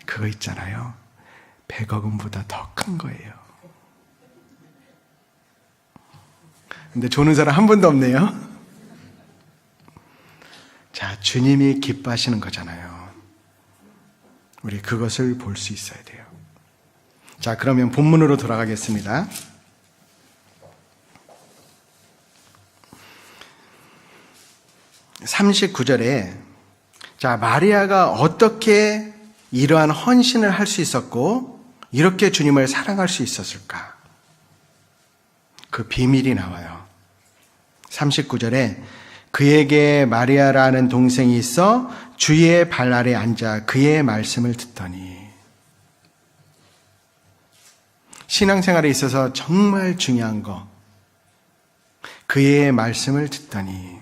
그거 있잖아요. 100억 원보다 더 큰 거예요. 근데 조는 사람 한 분도 없네요. 자, 주님이 기뻐하시는 거잖아요. 우리 그것을 볼 수 있어야 돼요. 자, 그러면 본문으로 돌아가겠습니다. (39절에) 자, 마리아가 어떻게 이러한 헌신을 할 수 있었고 이렇게 주님을 사랑할 수 있었을까? 그 비밀이 나와요. 39절에 그에게 마리아라는 동생이 있어 주의 발 아래 앉아 그의 말씀을 듣더니. 신앙생활에 있어서 정말 중요한 거, 그의 말씀을 듣더니.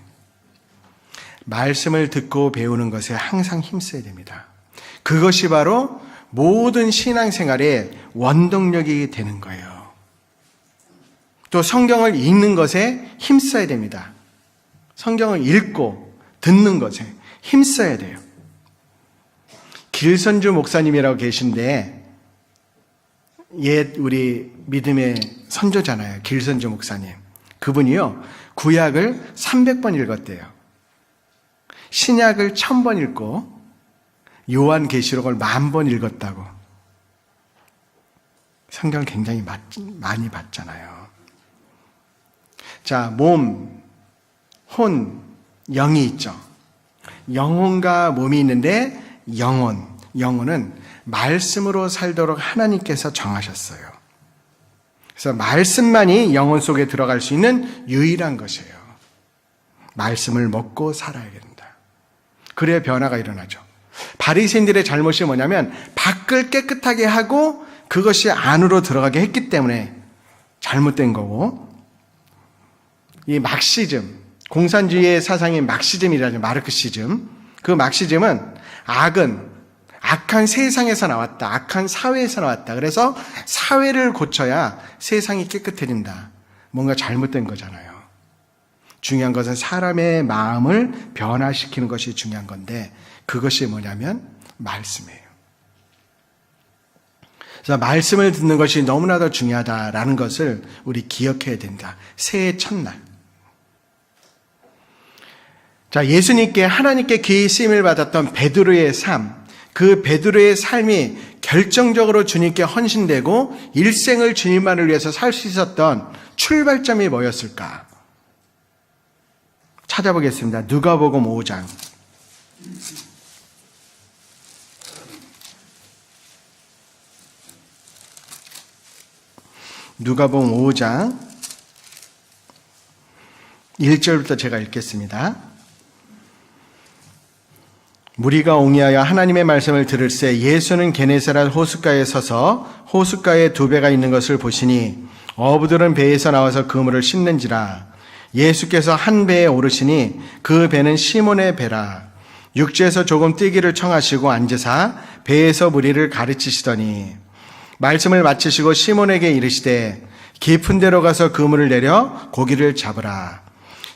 말씀을 듣고 배우는 것에 항상 힘써야 됩니다. 그것이 바로 모든 신앙생활의 원동력이 되는 거예요. 또 성경을 읽는 것에 힘써야 됩니다. 성경을 읽고 듣는 것에 힘써야 돼요. 길선주 목사님이라고 계신데 옛 우리 믿음의 선조잖아요. 길선주 목사님. 그분이요, 구약을 300번 읽었대요. 신약을 1000번 읽고 요한계시록을 10,000번 읽었다고. 성경을 굉장히 많이 봤잖아요. 자, 몸, 혼, 영이 있죠. 영혼과 몸이 있는데 영혼은 말씀으로 살도록 하나님께서 정하셨어요. 그래서 말씀만이 영혼 속에 들어갈 수 있는 유일한 것이에요. 말씀을 먹고 살아야 된다. 그래야 변화가 일어나죠. 바리새인들의 잘못이 뭐냐면 밖을 깨끗하게 하고 그것이 안으로 들어가게 했기 때문에 잘못된 거고, 이 막시즘, 공산주의의 사상인 막시즘이라죠. 마르크시즘. 그 막시즘은 악한 세상에서 나왔다. 악한 사회에서 나왔다. 그래서 사회를 고쳐야 세상이 깨끗해진다. 뭔가 잘못된 거잖아요. 중요한 것은 사람의 마음을 변화시키는 것이 중요한 건데, 그것이 뭐냐면 말씀이에요. 그래서 말씀을 듣는 것이 너무나도 중요하다라는 것을 우리 기억해야 된다. 새해 첫날. 자, 예수님께, 하나님께 귀히 쓰임을 받았던 베드로의 삶, 그 베드로의 삶이 결정적으로 주님께 헌신되고 일생을 주님만을 위해서 살 수 있었던 출발점이 뭐였을까? 찾아보겠습니다. 누가복음 5장. 누가복음 5장 1절부터 제가 읽겠습니다. 무리가 옹이하여 하나님의 말씀을 들을새 예수는 게네사렛 호숫가에 서서 호숫가에 두 배가 있는 것을 보시니 어부들은 배에서 나와서 그물을 씻는지라. 예수께서 한 배에 오르시니 그 배는 시몬의 배라. 육지에서 조금 뛰기를 청하시고 앉으사 배에서 무리를 가르치시더니 말씀을 마치시고 시몬에게 이르시되 깊은 데로 가서 그물을 내려 고기를 잡으라.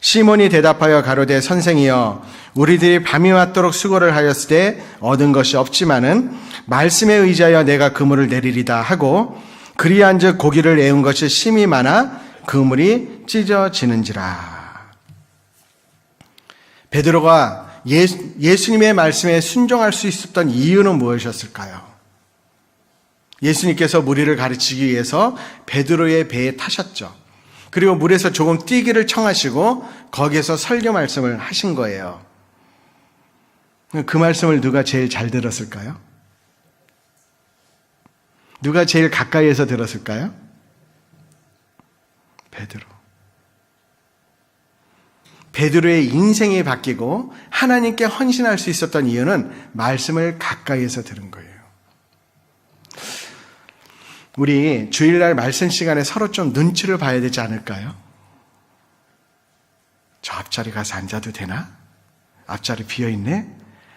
시몬이 대답하여 가로되 선생이여 우리들이 밤이 맞도록 수고를 하였으되 얻은 것이 없지만은 말씀에 의지하여 내가 그물을 내리리다 하고 그리한즉 고기를 애운 것이 심이 많아 그물이 찢어지는지라. 베드로가 예수님의 말씀에 순종할 수 있었던 이유는 무엇이었을까요? 예수님께서 무리를 가르치기 위해서 베드로의 배에 타셨죠. 그리고 물에서 조금 뛰기를 청하시고 거기에서 설교 말씀을 하신 거예요. 그 말씀을 누가 제일 잘 들었을까요? 누가 제일 가까이에서 들었을까요? 베드로. 베드로의 인생이 바뀌고 하나님께 헌신할 수 있었던 이유는 말씀을 가까이에서 들은 거예요. 우리 주일날 말씀 시간에 서로 좀 눈치를 봐야 되지 않을까요? 저 앞자리 가서 앉아도 되나? 앞자리 비어있네?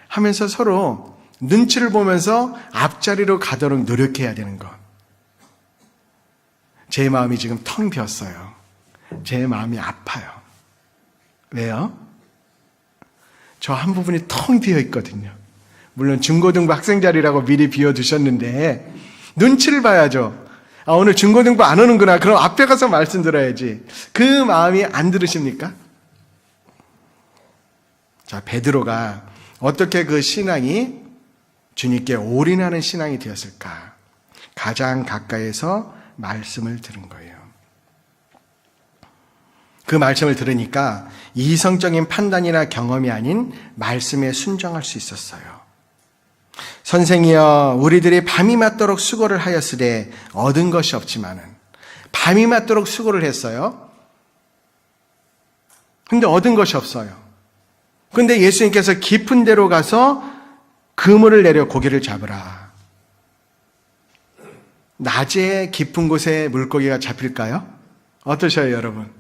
하면서 서로 눈치를 보면서 앞자리로 가도록 노력해야 되는 것. 제 마음이 지금 텅 비었어요. 제 마음이 아파요. 왜요? 저 한 부분이 텅 비어 있거든요. 물론 중고등부 학생 자리라고 미리 비워두셨는데 눈치를 봐야죠. 아, 오늘 중고등부 안 오는구나. 그럼 앞에 가서 말씀 들어야지. 그 마음이 안 들으십니까? 자, 베드로가 어떻게 그 신앙이 주님께 올인하는 신앙이 되었을까? 가장 가까이에서 말씀을 들은 거예요. 그 말씀을 들으니까 이성적인 판단이나 경험이 아닌 말씀에 순종할 수 있었어요. 선생이여 우리들이 밤이 맞도록 수고를 하였으되 얻은 것이 없지만은, 밤이 맞도록 수고를 했어요. 근데 얻은 것이 없어요. 근데 예수님께서 깊은 데로 가서 그물을 내려 고기를 잡으라. 낮에 깊은 곳에 물고기가 잡힐까요? 어떠셔요, 여러분?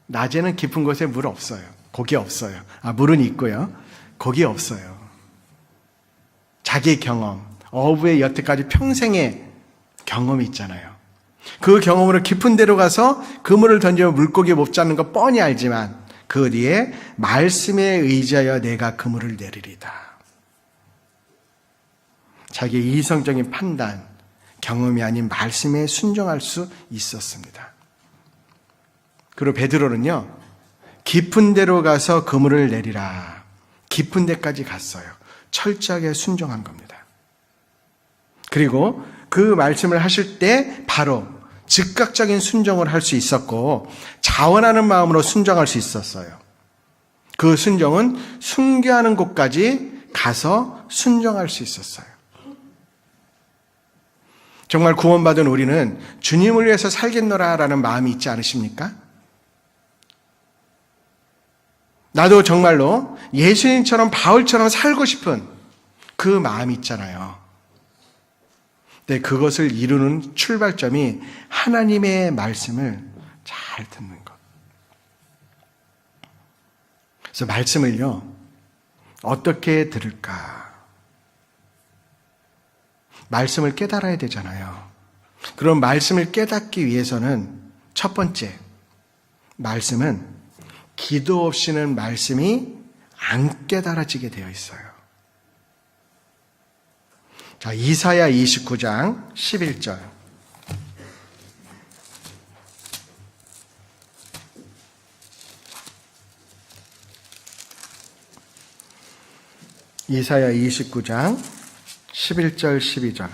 낮에는 깊은 곳에 물 없어요. 고기 없어요. 물은 있고요. 고기 없어요. 자기 경험, 어부의 여태까지 평생의 경험이 있잖아요. 그 경험으로 깊은 데로 가서 그물을 던지면 물고기 못 잡는 거 뻔히 알지만 그 뒤에 말씀에 의지하여 내가 그물을 내리리다. 자기의 이성적인 판단, 경험이 아닌 말씀에 순종할 수 있었습니다. 그리고 베드로는요, 깊은 데로 가서 그물을 내리라. 깊은 데까지 갔어요. 철저하게 순종한 겁니다. 그리고 그 말씀을 하실 때 바로 즉각적인 순종을 할 수 있었고 자원하는 마음으로 순종할 수 있었어요. 그 순종은 순교하는 곳까지 가서 순종할 수 있었어요. 정말 구원받은 우리는 주님을 위해서 살겠노라라는 마음이 있지 않으십니까? 나도 정말로 예수님처럼 바울처럼 살고 싶은 그 마음이 있잖아요. 근데 그것을 이루는 출발점이 하나님의 말씀을 잘 듣는 것. 그래서 말씀을요, 어떻게 들을까? 말씀을 깨달아야 되잖아요. 그럼 말씀을 깨닫기 위해서는 첫 번째, 말씀은 기도 없이는 말씀이 안 깨달아지게 되어 있어요. 자, 이사야 29장 11절. 이사야 29장 11절 12절.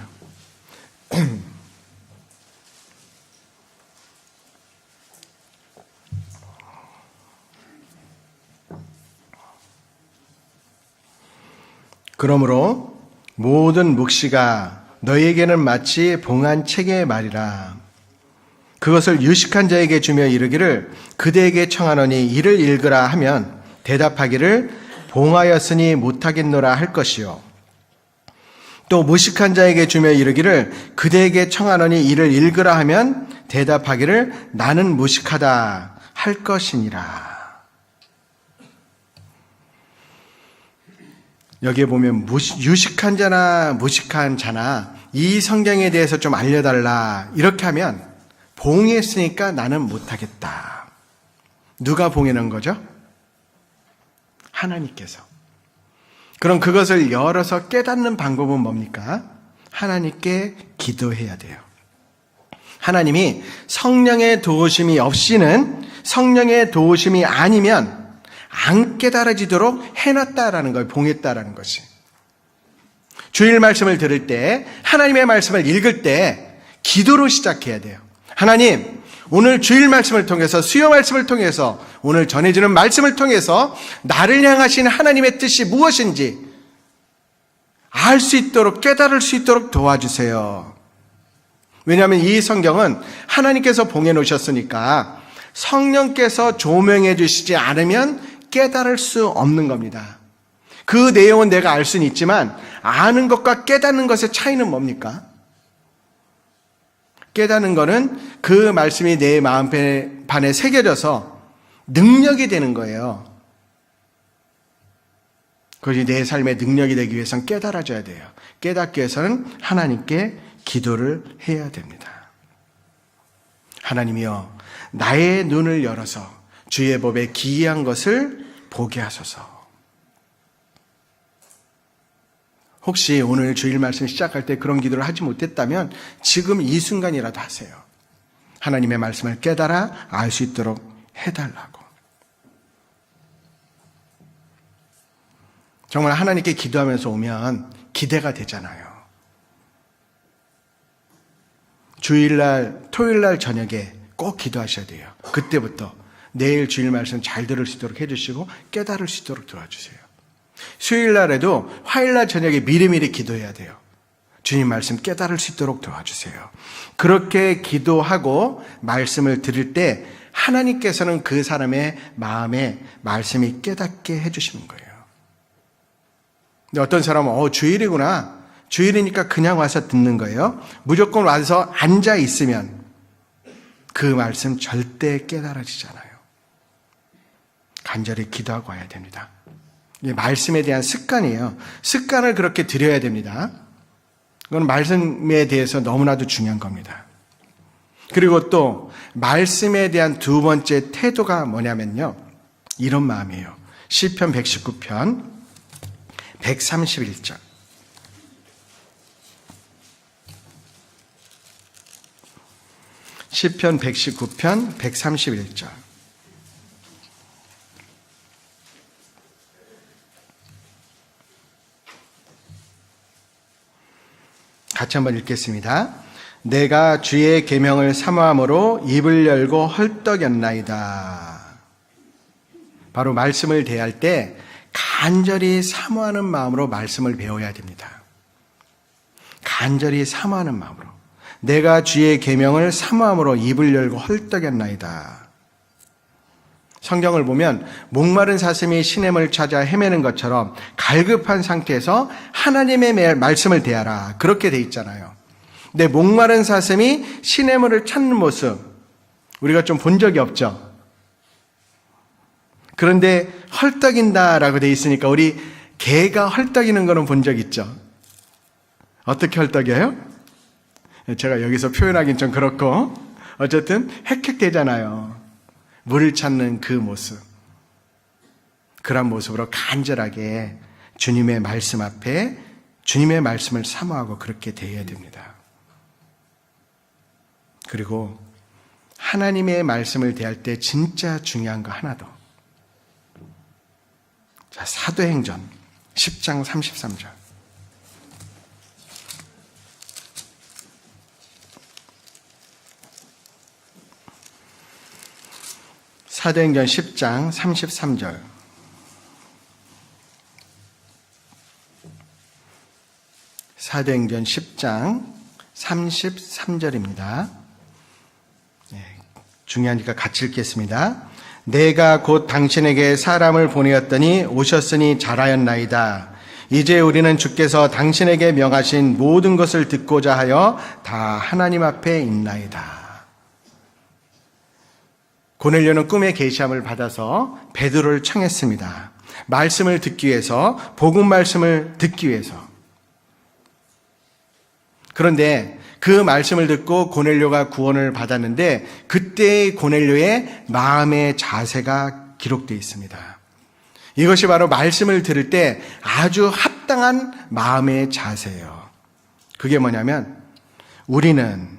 그러므로 모든 묵시가 너희에게는 마치 봉한 책의 말이라. 그것을 유식한 자에게 주며 이르기를 그대에게 청하노니 이를 읽으라 하면 대답하기를 봉하였으니 못하겠노라 할 것이요. 또 무식한 자에게 주며 이르기를 그대에게 청하노니 이를 읽으라 하면 대답하기를 나는 무식하다 할 것이니라. 여기에 보면 유식한 자나 무식한 자나 이 성경에 대해서 좀 알려달라 이렇게 하면 봉했으니까 나는 못하겠다. 누가 봉해놓은 거죠? 하나님께서. 그럼 그것을 열어서 깨닫는 방법은 뭡니까? 하나님께 기도해야 돼요. 하나님이 성령의 도우심이 없이는, 성령의 도우심이 아니면 안 깨달아지도록 해놨다라는 걸, 봉했다라는 것이. 주일 말씀을 들을 때, 하나님의 말씀을 읽을 때 기도로 시작해야 돼요. 하나님, 오늘 주일 말씀을 통해서, 수요 말씀을 통해서, 오늘 전해지는 말씀을 통해서 나를 향하신 하나님의 뜻이 무엇인지 알 수 있도록, 깨달을 수 있도록 도와주세요. 왜냐하면 이 성경은 하나님께서 봉해 놓으셨으니까 성령께서 조명해 주시지 않으면 깨달을 수 없는 겁니다. 그 내용은 내가 알 수는 있지만 아는 것과 깨닫는 것의 차이는 뭡니까? 깨닫는 것은 그 말씀이 내 마음판에 새겨져서 능력이 되는 거예요. 그것이 내 삶의 능력이 되기 위해서는 깨달아져야 돼요. 깨닫기 위해서는 하나님께 기도를 해야 됩니다. 하나님이여, 나의 눈을 열어서 주의 법에 기이한 것을 보게 하소서. 혹시 오늘 주일 말씀 시작할 때 그런 기도를 하지 못했다면 지금 이 순간이라도 하세요. 하나님의 말씀을 깨달아 알 수 있도록 해달라고. 정말 하나님께 기도하면서 오면 기대가 되잖아요. 주일날, 토요일날 저녁에 꼭 기도하셔야 돼요. 그때부터 내일 주일 말씀 잘 들을 수 있도록 해주시고 깨달을 수 있도록 도와주세요. 수요일날에도 화요일날 저녁에 미리미리 기도해야 돼요. 주님 말씀 깨달을 수 있도록 도와주세요. 그렇게 기도하고 말씀을 들을 때 하나님께서는 그 사람의 마음에 말씀이 깨닫게 해주시는 거예요. 근데 어떤 사람은 주일이구나, 주일이니까 그냥 와서 듣는 거예요. 무조건 와서 앉아 있으면 그 말씀 절대 깨달아지잖아요. 간절히 기도하고 와야 됩니다. 이게 말씀에 대한 습관이에요. 습관을 그렇게 들여야 됩니다. 그건 말씀에 대해서 너무나도 중요한 겁니다. 그리고 또 말씀에 대한 두 번째 태도가 뭐냐면요, 이런 마음이에요. 시편 119편 131절. 시편 119편 131절. 같이 한번 읽겠습니다. 내가 주의 계명을 사모함으로 입을 열고 헐떡였나이다. 바로 말씀을 대할 때 간절히 사모하는 마음으로 말씀을 배워야 됩니다. 간절히 사모하는 마음으로. 내가 주의 계명을 사모함으로 입을 열고 헐떡였나이다. 성경을 보면 목마른 사슴이 시냇물을 찾아 헤매는 것처럼 갈급한 상태에서 하나님의 말씀을 대하라. 그렇게 돼 있잖아요. 근데 목마른 사슴이 시냇물을 찾는 모습 우리가 좀 본 적이 없죠. 그런데 헐떡인다라고 돼 있으니까 우리 개가 헐떡이는 거는 본 적 있죠. 어떻게 헐떡여요? 제가 여기서 표현하기는 좀 그렇고 어쨌든 헥헥대잖아요. 물을 찾는 그 모습. 그런 모습으로 간절하게 주님의 말씀 앞에 주님의 말씀을 사모하고 그렇게 대해야 됩니다. 그리고 하나님의 말씀을 대할 때 진짜 중요한 거 하나 더. 자, 사도행전 10장 33절. 사도행전 10장 33절. 사도행전 10장 33절입니다. 중요하니까 같이 읽겠습니다. 내가 곧 당신에게 사람을 보내었더니 오셨으니 잘하였나이다. 이제 우리는 주께서 당신에게 명하신 모든 것을 듣고자 하여 다 하나님 앞에 있나이다. 고넬료는 꿈의 계시함을 받아서 베드로를 청했습니다. 말씀을 듣기 위해서, 복음 말씀을 듣기 위해서. 그런데 그 말씀을 듣고 고넬료가 구원을 받았는데 그때의 고넬료의 마음의 자세가 기록되어 있습니다. 이것이 바로 말씀을 들을 때 아주 합당한 마음의 자세예요. 그게 뭐냐면 우리는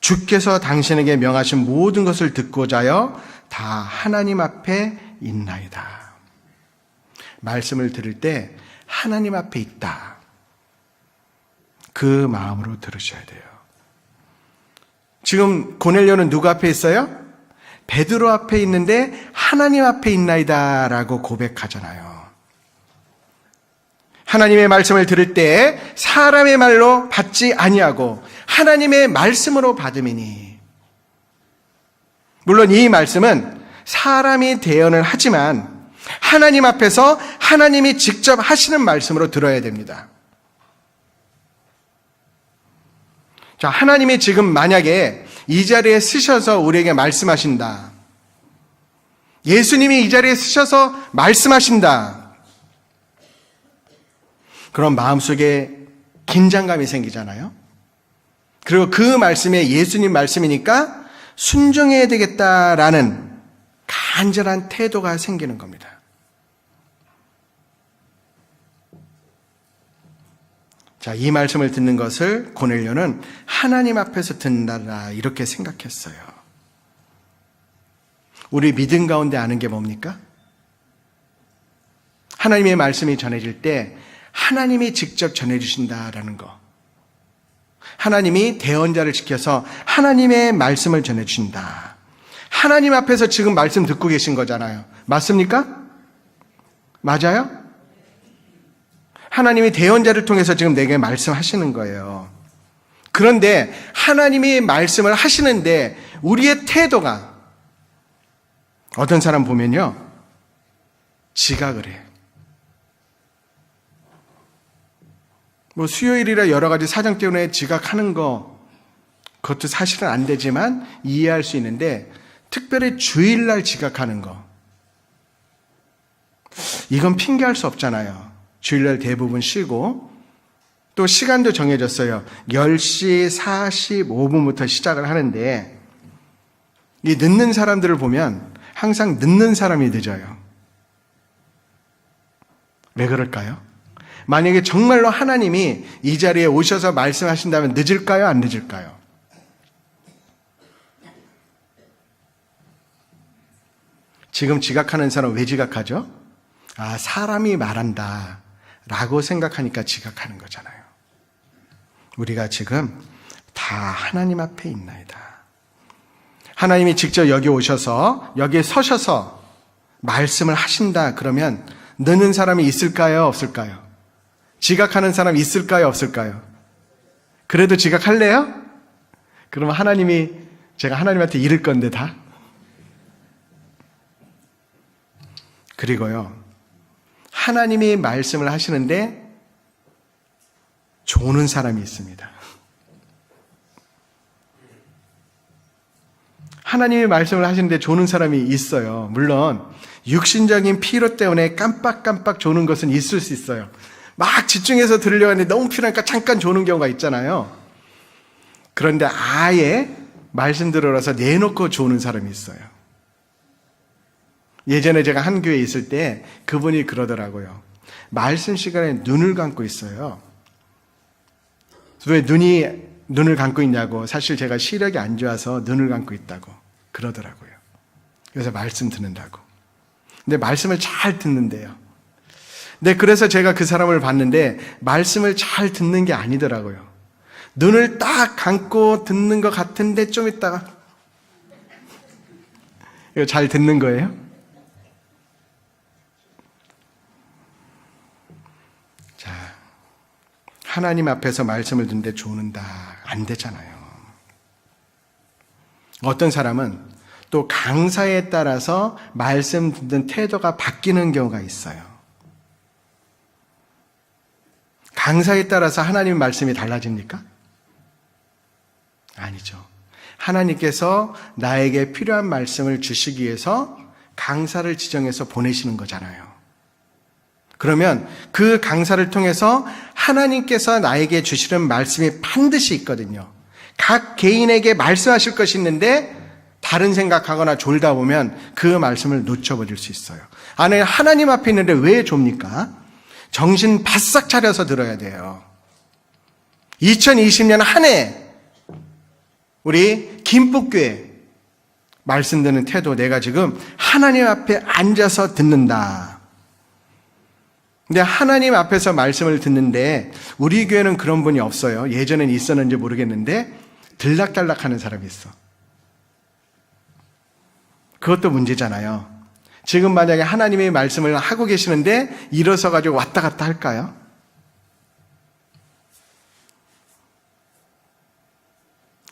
주께서 당신에게 명하신 모든 것을 듣고자 하여 다 하나님 앞에 있나이다. 말씀을 들을 때 하나님 앞에 있다. 그 마음으로 들으셔야 돼요. 지금 고넬료는 누구 앞에 있어요? 베드로 앞에 있는데 하나님 앞에 있나이다 라고 고백하잖아요. 하나님의 말씀을 들을 때 사람의 말로 받지 아니하고 하나님의 말씀으로 받음이니. 물론 이 말씀은 사람이 대언을 하지만 하나님 앞에서 하나님이 직접 하시는 말씀으로 들어야 됩니다. 자, 하나님이 지금 만약에 이 자리에 쓰셔서 우리에게 말씀하신다. 예수님이 이 자리에 쓰셔서 말씀하신다. 그럼 마음속에 긴장감이 생기잖아요. 그리고 그 말씀이 예수님 말씀이니까 순종해야 되겠다라는 간절한 태도가 생기는 겁니다. 자, 이 말씀을 듣는 것을 고넬료는 하나님 앞에서 듣는다 이렇게 생각했어요. 우리 믿음 가운데 아는 게 뭡니까? 하나님의 말씀이 전해질 때 하나님이 직접 전해주신다라는 거. 하나님이 대언자를 지켜서 하나님의 말씀을 전해주신다. 하나님 앞에서 지금 말씀 듣고 계신 거잖아요. 맞습니까? 맞아요? 하나님이 대언자를 통해서 지금 내게 말씀하시는 거예요. 그런데 하나님이 말씀을 하시는데 우리의 태도가 어떤 사람 보면요. 지각을 해. 수요일이라 여러 가지 사정 때문에 지각하는 거 그것도 사실은 안 되지만 이해할 수 있는데 특별히 주일날 지각하는 거 이건 핑계할 수 없잖아요. 주일날 대부분 쉬고 또 시간도 정해졌어요. 10시 45분부터 시작을 하는데 이 늦는 사람들을 보면 항상 늦는 사람이 늦어요. 왜 그럴까요? 만약에 정말로 하나님이 이 자리에 오셔서 말씀하신다면 늦을까요? 안 늦을까요? 지금 지각하는 사람 왜 지각하죠? 아, 사람이 말한다 라고 생각하니까 지각하는 거잖아요. 우리가 지금 다 하나님 앞에 있나이다. 하나님이 직접 여기 오셔서 여기에 서셔서 말씀을 하신다 그러면 늦는 사람이 있을까요? 없을까요? 지각하는 사람 있을까요? 없을까요? 그래도 지각할래요? 그러면 제가 하나님한테 이를 건데 다? 그리고요, 하나님이 말씀을 하시는데 조는 사람이 있습니다. 하나님이 말씀을 하시는데 조는 사람이 있어요. 물론 육신적인 피로 때문에 깜빡깜빡 조는 것은 있을 수 있어요. 막 집중해서 들으려고 하는데 너무 피로하니까 잠깐 조는 경우가 있잖아요. 그런데 아예 말씀 들으러서 내놓고 조는 사람이 있어요. 예전에 제가 한 교회에 있을 때 그분이 그러더라고요. 말씀 시간에 눈을 감고 있어요. 왜 눈을 감고 있냐고, 사실 제가 시력이 안 좋아서 눈을 감고 있다고 그러더라고요. 그래서 말씀 듣는다고. 근데 말씀을 잘 듣는데요. 네, 그래서 제가 그 사람을 봤는데 말씀을 잘 듣는 게 아니더라고요. 눈을 딱 감고 듣는 것 같은데 좀 있다가 이거 잘 듣는 거예요? 자, 하나님 앞에서 말씀을 듣는데 조는다. 안 되잖아요. 어떤 사람은 또 강사에 따라서 말씀 듣는 태도가 바뀌는 경우가 있어요. 강사에 따라서 하나님 말씀이 달라집니까? 아니죠. 하나님께서 나에게 필요한 말씀을 주시기 위해서 강사를 지정해서 보내시는 거잖아요. 그러면 그 강사를 통해서 하나님께서 나에게 주시는 말씀이 반드시 있거든요. 각 개인에게 말씀하실 것이 있는데 다른 생각하거나 졸다 보면 그 말씀을 놓쳐버릴 수 있어요. 아니, 하나님 앞에 있는데 왜 좁니까? 정신 바싹 차려서 들어야 돼요. 2020년 한 해 우리 김북교회 말씀 듣는 태도, 내가 지금 하나님 앞에 앉아서 듣는다. 근데 하나님 앞에서 말씀을 듣는데 우리 교회는 그런 분이 없어요. 예전엔 있었는지 모르겠는데 들락달락 하는 사람이 있어. 그것도 문제잖아요. 지금 만약에 하나님의 말씀을 하고 계시는데 일어서 가지고 왔다 갔다 할까요?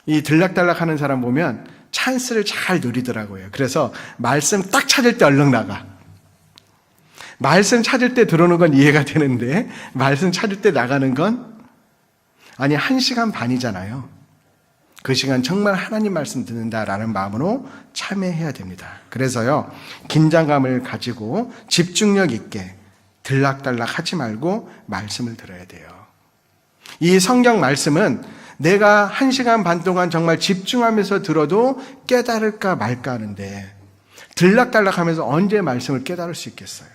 이 들락달락 하는 사람 보면 찬스를 잘 누리더라고요. 그래서 말씀 딱 찾을 때 얼른 나가. 말씀 찾을 때 들어오는 건 이해가 되는데 말씀 찾을 때 나가는 건, 아니 1시간 반이잖아요. 그 시간 정말 하나님 말씀 듣는다라는 마음으로 참여해야 됩니다. 그래서요, 긴장감을 가지고 집중력 있게 들락달락 하지 말고 말씀을 들어야 돼요. 이 성경 말씀은 내가 1시간 반 동안 정말 집중하면서 들어도 깨달을까 말까 하는데 들락달락 하면서 언제 말씀을 깨달을 수 있겠어요?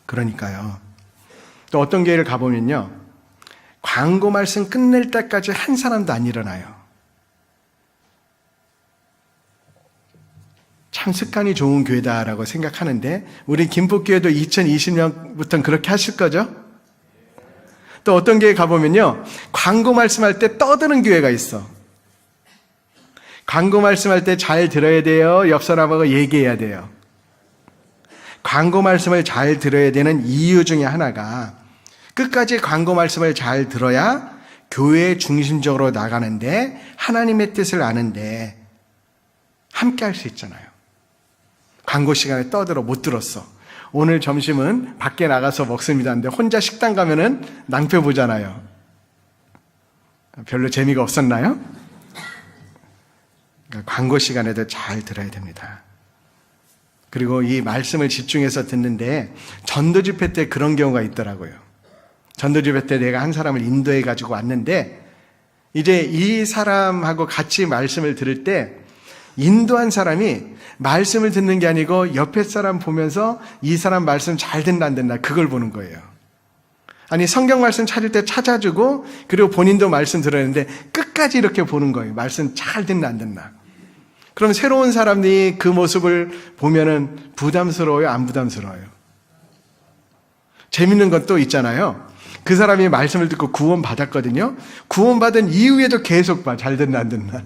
그러니까요. 또 어떤 교회를 가보면요, 광고 말씀 끝낼 때까지 한 사람도 안 일어나요. 참 습관이 좋은 교회다라고 생각하는데 우리 김포교회도 2020년부터는 그렇게 하실 거죠? 또 어떤 교회 가보면요, 광고 말씀할 때 떠드는 교회가 있어. 광고 말씀할 때 잘 들어야 돼요. 옆 사람하고 얘기해야 돼요. 광고 말씀을 잘 들어야 되는 이유 중에 하나가, 끝까지 광고 말씀을 잘 들어야 교회 중심적으로 나가는데 하나님의 뜻을 아는데 함께 할 수 있잖아요. 광고 시간에 떠들어 못 들었어. 오늘 점심은 밖에 나가서 먹습니다 하는데 혼자 식당 가면은 낭패 보잖아요. 별로 재미가 없었나요? 그러니까 광고 시간에도 잘 들어야 됩니다. 그리고 이 말씀을 집중해서 듣는데 전도 집회 때 그런 경우가 있더라고요. 전도 집회 때 내가 한 사람을 인도해 가지고 왔는데 이제 이 사람하고 같이 말씀을 들을 때 인도한 사람이 말씀을 듣는 게 아니고 옆에 사람 보면서 이 사람 말씀 잘 듣나 안 듣나 그걸 보는 거예요. 아니, 성경 말씀 찾을 때 찾아주고 그리고 본인도 말씀 들어야 하는데 끝까지 이렇게 보는 거예요. 말씀 잘 듣나 안 듣나. 그럼 새로운 사람들이 그 모습을 보면은 부담스러워요, 안 부담스러워요? 재밌는 건 또 있잖아요. 그 사람이 말씀을 듣고 구원 받았거든요. 구원 받은 이후에도 계속 봐. 잘 듣나 안 듣나.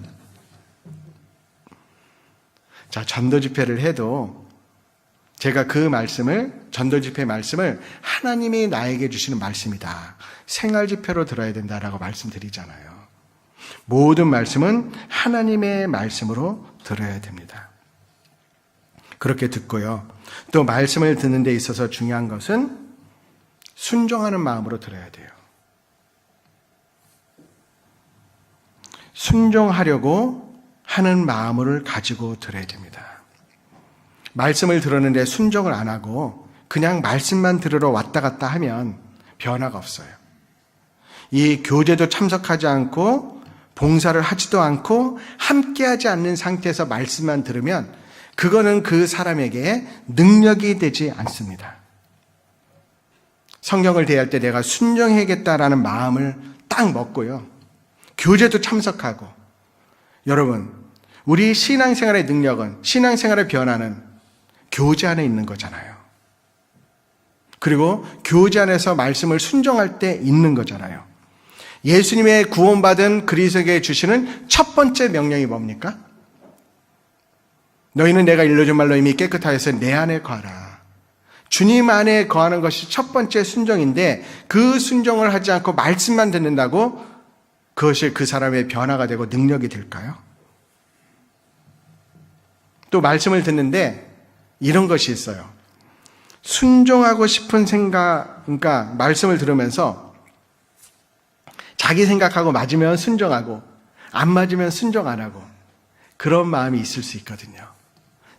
자, 전도 집회를 해도 제가 그 말씀을, 전도 집회 말씀을 하나님이 나에게 주시는 말씀이다. 생활 집회로 들어야 된다라고 말씀드리잖아요. 모든 말씀은 하나님의 말씀으로 들어야 됩니다. 그렇게 듣고요. 또 말씀을 듣는 데 있어서 중요한 것은 순종하는 마음으로 들어야 돼요. 순종하려고 하는 마음을 가지고 들어야 됩니다. 말씀을 들었는데 순종을 안 하고 그냥 말씀만 들으러 왔다 갔다 하면 변화가 없어요. 이 교제도 참석하지 않고 봉사를 하지도 않고 함께하지 않는 상태에서 말씀만 들으면 그거는 그 사람에게 능력이 되지 않습니다. 성경을 대할 때 내가 순종해야겠다라는 마음을 딱 먹고요. 교제도 참석하고. 여러분, 우리 신앙생활의 능력은, 신앙생활의 변화는 교제 안에 있는 거잖아요. 그리고 교제 안에서 말씀을 순종할 때 있는 거잖아요. 예수님의 구원받은 그리스도에게 주시는 첫 번째 명령이 뭡니까? 너희는 내가 일러준 말로 이미 깨끗하여서 내 안에 거하라. 주님 안에 거하는 것이 첫 번째 순종인데 그 순종을 하지 않고 말씀만 듣는다고 그것이 그 사람의 변화가 되고 능력이 될까요? 또 말씀을 듣는데 이런 것이 있어요. 순종하고 싶은 생각, 그러니까 말씀을 들으면서 자기 생각하고 맞으면 순종하고 안 맞으면 순종 안 하고 그런 마음이 있을 수 있거든요.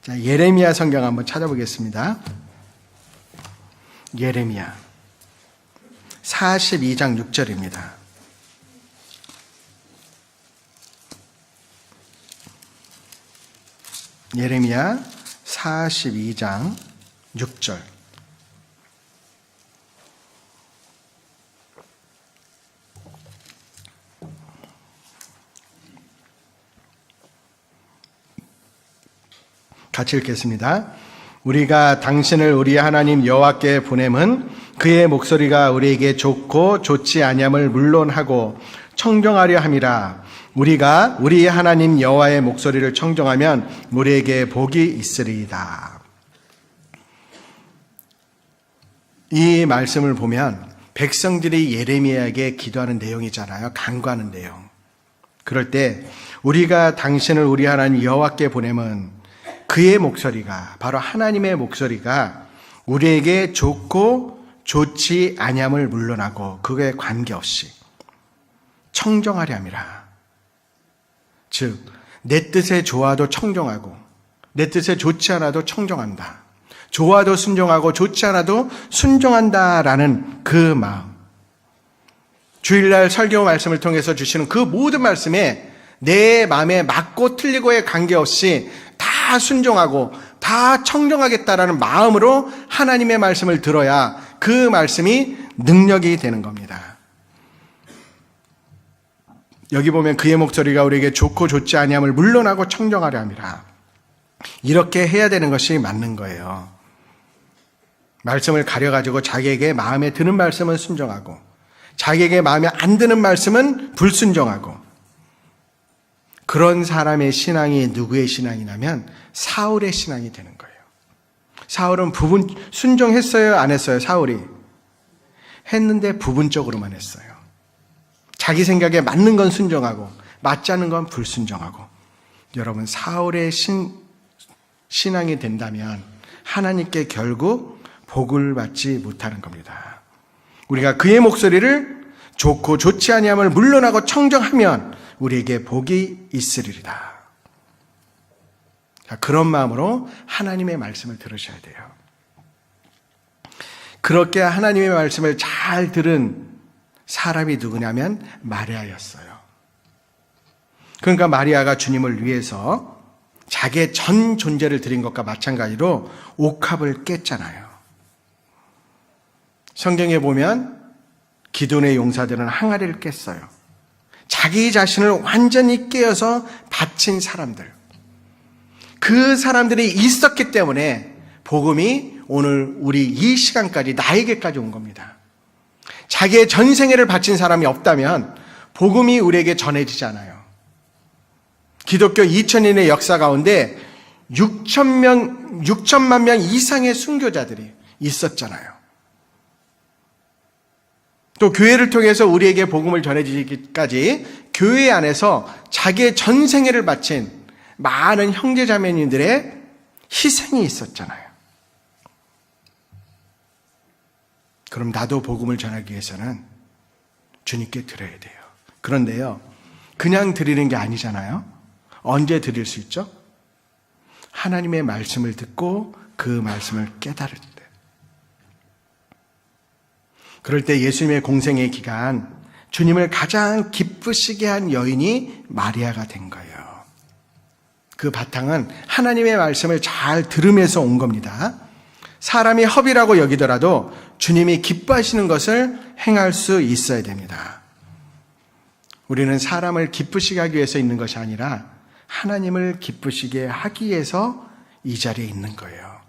자, 예레미야 성경 한번 찾아보겠습니다. 예레미야 42장 6절입니다. 예레미야 42장 6절. 같이 읽겠습니다. 우리가 당신을 우리 하나님 여호와께 보냄은 그의 목소리가 우리에게 좋고 좋지 아니함을 물론하고 청정하려 함이라. 우리가 우리 하나님 여호와의 목소리를 청정하면 우리에게 복이 있으리이다. 이 말씀을 보면 백성들이 예레미야에게 기도하는 내용이잖아요. 간구하는 내용. 그럴 때 우리가 당신을 우리 하나님 여호와께 보냄은 그의 목소리가, 바로 하나님의 목소리가 우리에게 좋고 좋지 아니함을 물론하고 그거에 관계없이 청정하려 함이라. 즉 내 뜻에 좋아도 청정하고 내 뜻에 좋지 않아도 청정한다. 좋아도 순종하고 좋지 않아도 순종한다라는 그 마음. 주일날 설교 말씀을 통해서 주시는 그 모든 말씀에 내 마음에 맞고 틀리고에 관계없이 다 순종하고 다 청정하겠다라는 마음으로 하나님의 말씀을 들어야 그 말씀이 능력이 되는 겁니다. 여기 보면 그의 목소리가 우리에게 좋고 좋지 아니함을 물론하고 청정하려 함이라. 이렇게 해야 되는 것이 맞는 거예요. 말씀을 가려가지고 자기에게 마음에 드는 말씀은 순종하고 자기에게 마음에 안 드는 말씀은 불순종하고 그런 사람의 신앙이 누구의 신앙이냐면 사울의 신앙이 되는 거예요. 사울은 순종했어요? 안 했어요? 사울이 했는데 부분적으로만 했어요. 자기 생각에 맞는 건 순종하고 맞지 않는 건 불순종하고. 여러분, 사울의 신앙이 된다면 하나님께 결국 복을 받지 못하는 겁니다. 우리가 그의 목소리를 좋고 좋지 아니함을 물론하고 청정하면 우리에게 복이 있으리이다. 그런 마음으로 하나님의 말씀을 들으셔야 돼요. 그렇게 하나님의 말씀을 잘 들은 사람이 누구냐면 마리아였어요. 그러니까 마리아가 주님을 위해서 자기의 전 존재를 드린 것과 마찬가지로 옥합을 깼잖아요. 성경에 보면 기도원의 용사들은 항아리를 깼어요. 자기 자신을 완전히 깨어서 바친 사람들. 그 사람들이 있었기 때문에 복음이 오늘 우리 이 시간까지 나에게까지 온 겁니다. 자기의 전생애를 바친 사람이 없다면 복음이 우리에게 전해지지 않아요. 기독교 2000년의 역사 가운데 6천만 명 이상의 순교자들이 있었잖아요. 또 교회를 통해서 우리에게 복음을 전해지기까지 교회 안에서 자기의 전생애를 바친 많은 형제자매님들의 희생이 있었잖아요. 그럼 나도 복음을 전하기 위해서는 주님께 드려야 돼요. 그런데요, 그냥 드리는 게 아니잖아요. 언제 드릴 수 있죠? 하나님의 말씀을 듣고 그 말씀을 깨달을 때. 그럴 때 예수님의 공생의 기간, 주님을 가장 기쁘시게 한 여인이 마리아가 된 거예요. 그 바탕은 하나님의 말씀을 잘 들으면서 온 겁니다. 사람이 허비라고 여기더라도 주님이 기뻐하시는 것을 행할 수 있어야 됩니다. 우리는 사람을 기쁘시게 하기 위해서 있는 것이 아니라 하나님을 기쁘시게 하기 위해서 이 자리에 있는 거예요.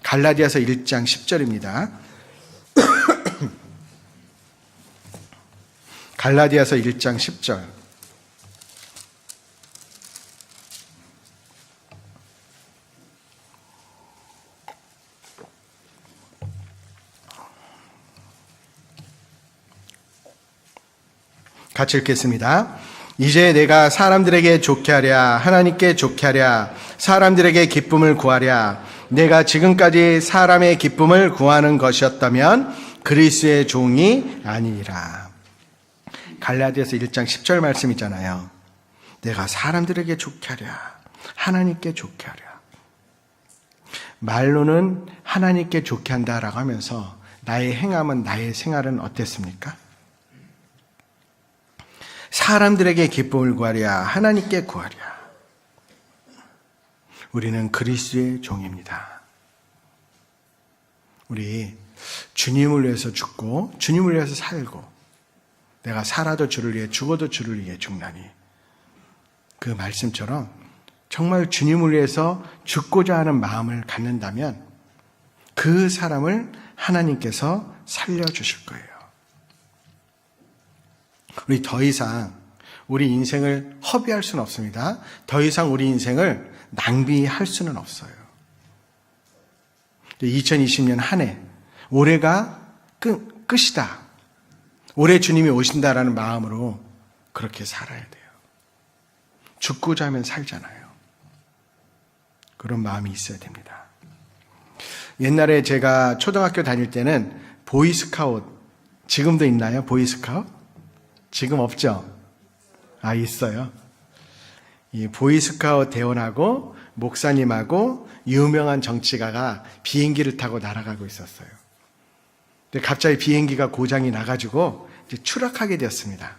갈라디아서 1장 10절입니다. 갈라디아서 1장 10절. 같이 읽겠습니다. 이제 내가 사람들에게 좋게 하랴, 하나님께 좋게 하랴, 사람들에게 기쁨을 구하랴. 내가 지금까지 사람의 기쁨을 구하는 것이었다면 그리스도의 종이 아니니라. 갈라디아서 1장 10절 말씀이잖아요. 내가 사람들에게 좋게 하랴, 하나님께 좋게 하랴. 말로는 하나님께 좋게 한다라고 하면서 나의 행함은, 나의 생활은 어땠습니까? 사람들에게 기쁨을 구하랴, 하나님께 구하랴. 우리는 그리스도의 종입니다. 우리 주님을 위해서 죽고 주님을 위해서 살고, 내가 살아도 주를 위해 죽어도 주를 위해 죽나니, 그 말씀처럼 정말 주님을 위해서 죽고자 하는 마음을 갖는다면 그 사람을 하나님께서 살려주실 거예요. 우리 더 이상 우리 인생을 허비할 수는 없습니다. 더 이상 우리 인생을 낭비할 수는 없어요. 2020년 한 해, 올해가 끝이다. 올해 주님이 오신다라는 마음으로 그렇게 살아야 돼요. 죽고자 하면 살잖아요. 그런 마음이 있어야 됩니다. 옛날에 제가 초등학교 다닐 때는 보이스카웃, 지금도 있나요? 보이스카웃? 지금 없죠? 아, 있어요. 이 보이스카웃 대원하고 목사님하고 유명한 정치가가 비행기를 타고 날아가고 있었어요. 근데 갑자기 비행기가 고장이 나가지고 이제 추락하게 되었습니다.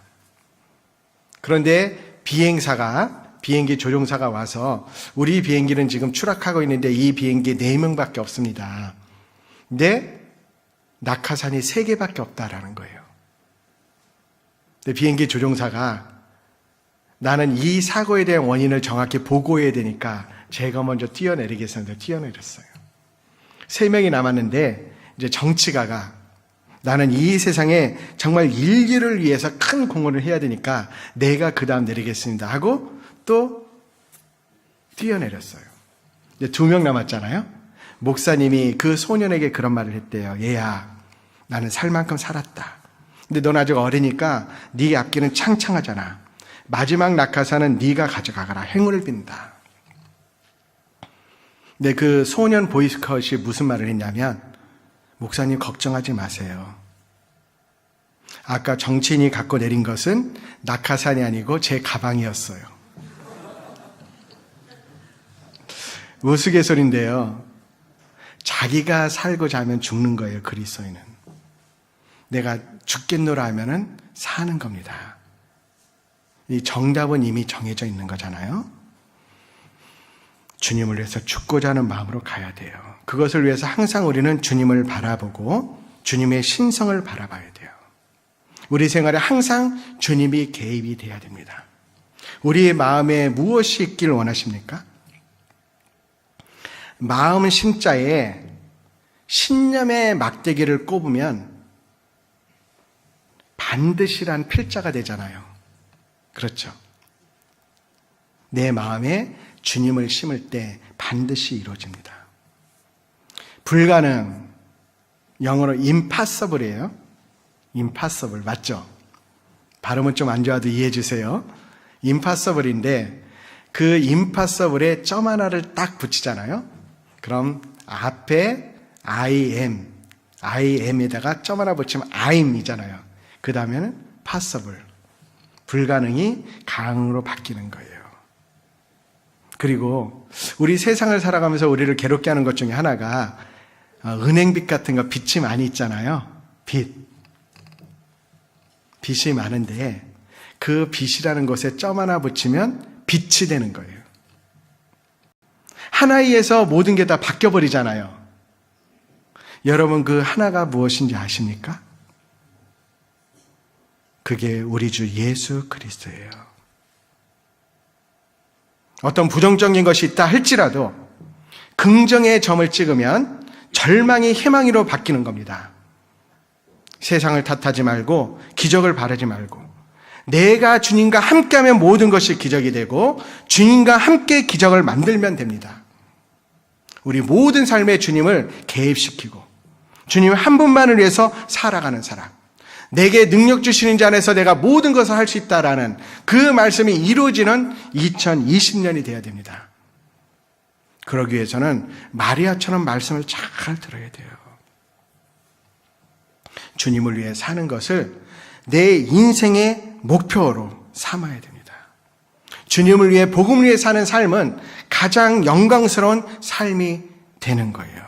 그런데 비행기 조종사가 와서 우리 비행기는 지금 추락하고 있는데 이 비행기에 4명밖에 없습니다. 근데 낙하산이 3개밖에 없다라는 거예요. 근데 비행기 조종사가 나는 이 사고에 대한 원인을 정확히 보고해야 되니까 제가 먼저 뛰어내리겠습니다. 뛰어내렸어요. 3명이 남았는데 이제 정치가가 나는 이 세상에 정말 인류를 위해서 큰 공헌을 해야 되니까 내가 그 다음 내리겠습니다 하고 또 뛰어내렸어요. 이제 2명 남았잖아요. 목사님이 그 소년에게 그런 말을 했대요. 얘야, 나는 살 만큼 살았다. 근데 넌 아직 어리니까 네 앞길은 창창하잖아. 마지막 낙하산은 네가 가져가거라. 행운을 빈다. 근데 그 소년 보이스카웃이 무슨 말을 했냐면, 목사님 걱정하지 마세요. 아까 정치인이 갖고 내린 것은 낙하산이 아니고 제 가방이었어요. 우스갯소리인데요. 자기가 살고자 하면 죽는 거예요. 그리스도인은. 내가 죽겠노라 하면은 사는 겁니다. 이 정답은 이미 정해져 있는 거잖아요. 주님을 위해서 죽고자 하는 마음으로 가야 돼요. 그것을 위해서 항상 우리는 주님을 바라보고 주님의 신성을 바라봐야 돼요. 우리 생활에 항상 주님이 개입이 돼야 됩니다. 우리의 마음에 무엇이 있길 원하십니까? 마음 심자에 신념의 막대기를 꼽으면 반드시란 필자가 되잖아요. 그렇죠? 내 마음에 주님을 심을 때 반드시 이루어집니다. 불가능, 영어로 impossible이에요. impossible, 맞죠? 발음은 좀 안 좋아도 이해해 주세요. impossible인데 그 impossible에 점 하나를 딱 붙이잖아요. 그럼 앞에 I am에다가 점 하나 붙이면 I'이잖아요. 그 다음에는 possible, 불가능이 가능으로 바뀌는 거예요. 그리고 우리 세상을 살아가면서 우리를 괴롭게 하는 것 중에 하나가 은행빚 같은 거 빚이 많이 있잖아요. 빚이 많은데 그 빚이라는 것에 점 하나 붙이면 빛이 되는 거예요. 하나에서 모든 게 다 바뀌어버리잖아요. 여러분 그 하나가 무엇인지 아십니까? 그게 우리 주 예수 그리스도예요. 어떤 부정적인 것이 있다 할지라도 긍정의 점을 찍으면 절망이 희망으로 바뀌는 겁니다. 세상을 탓하지 말고 기적을 바라지 말고 내가 주님과 함께하면 모든 것이 기적이 되고 주님과 함께 기적을 만들면 됩니다. 우리 모든 삶에 주님을 개입시키고 주님 한 분만을 위해서 살아가는 사람, 내게 능력 주시는 자 안에서 내가 모든 것을 할 수 있다라는 그 말씀이 이루어지는 2020년이 되어야 됩니다. 그러기 위해서는 마리아처럼 말씀을 잘 들어야 돼요. 주님을 위해 사는 것을 내 인생의 목표로 삼아야 됩니다. 주님을 위해 복음을 위해 사는 삶은 가장 영광스러운 삶이 되는 거예요.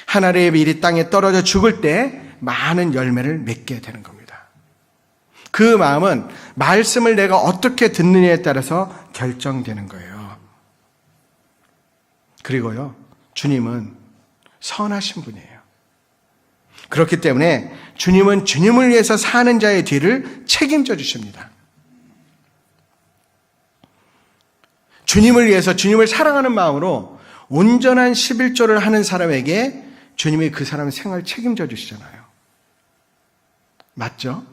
하나님의 일이 땅에 떨어져 죽을 때 많은 열매를 맺게 되는 겁니다. 그 마음은 말씀을 내가 어떻게 듣느냐에 따라서 결정되는 거예요. 그리고요, 주님은 선하신 분이에요. 그렇기 때문에 주님은 주님을 위해서 사는 자의 뒤를 책임져 주십니다. 주님을 위해서 주님을 사랑하는 마음으로 온전한 11조를 하는 사람에게 주님이 그 사람의 생활을 책임져 주시잖아요. 맞죠?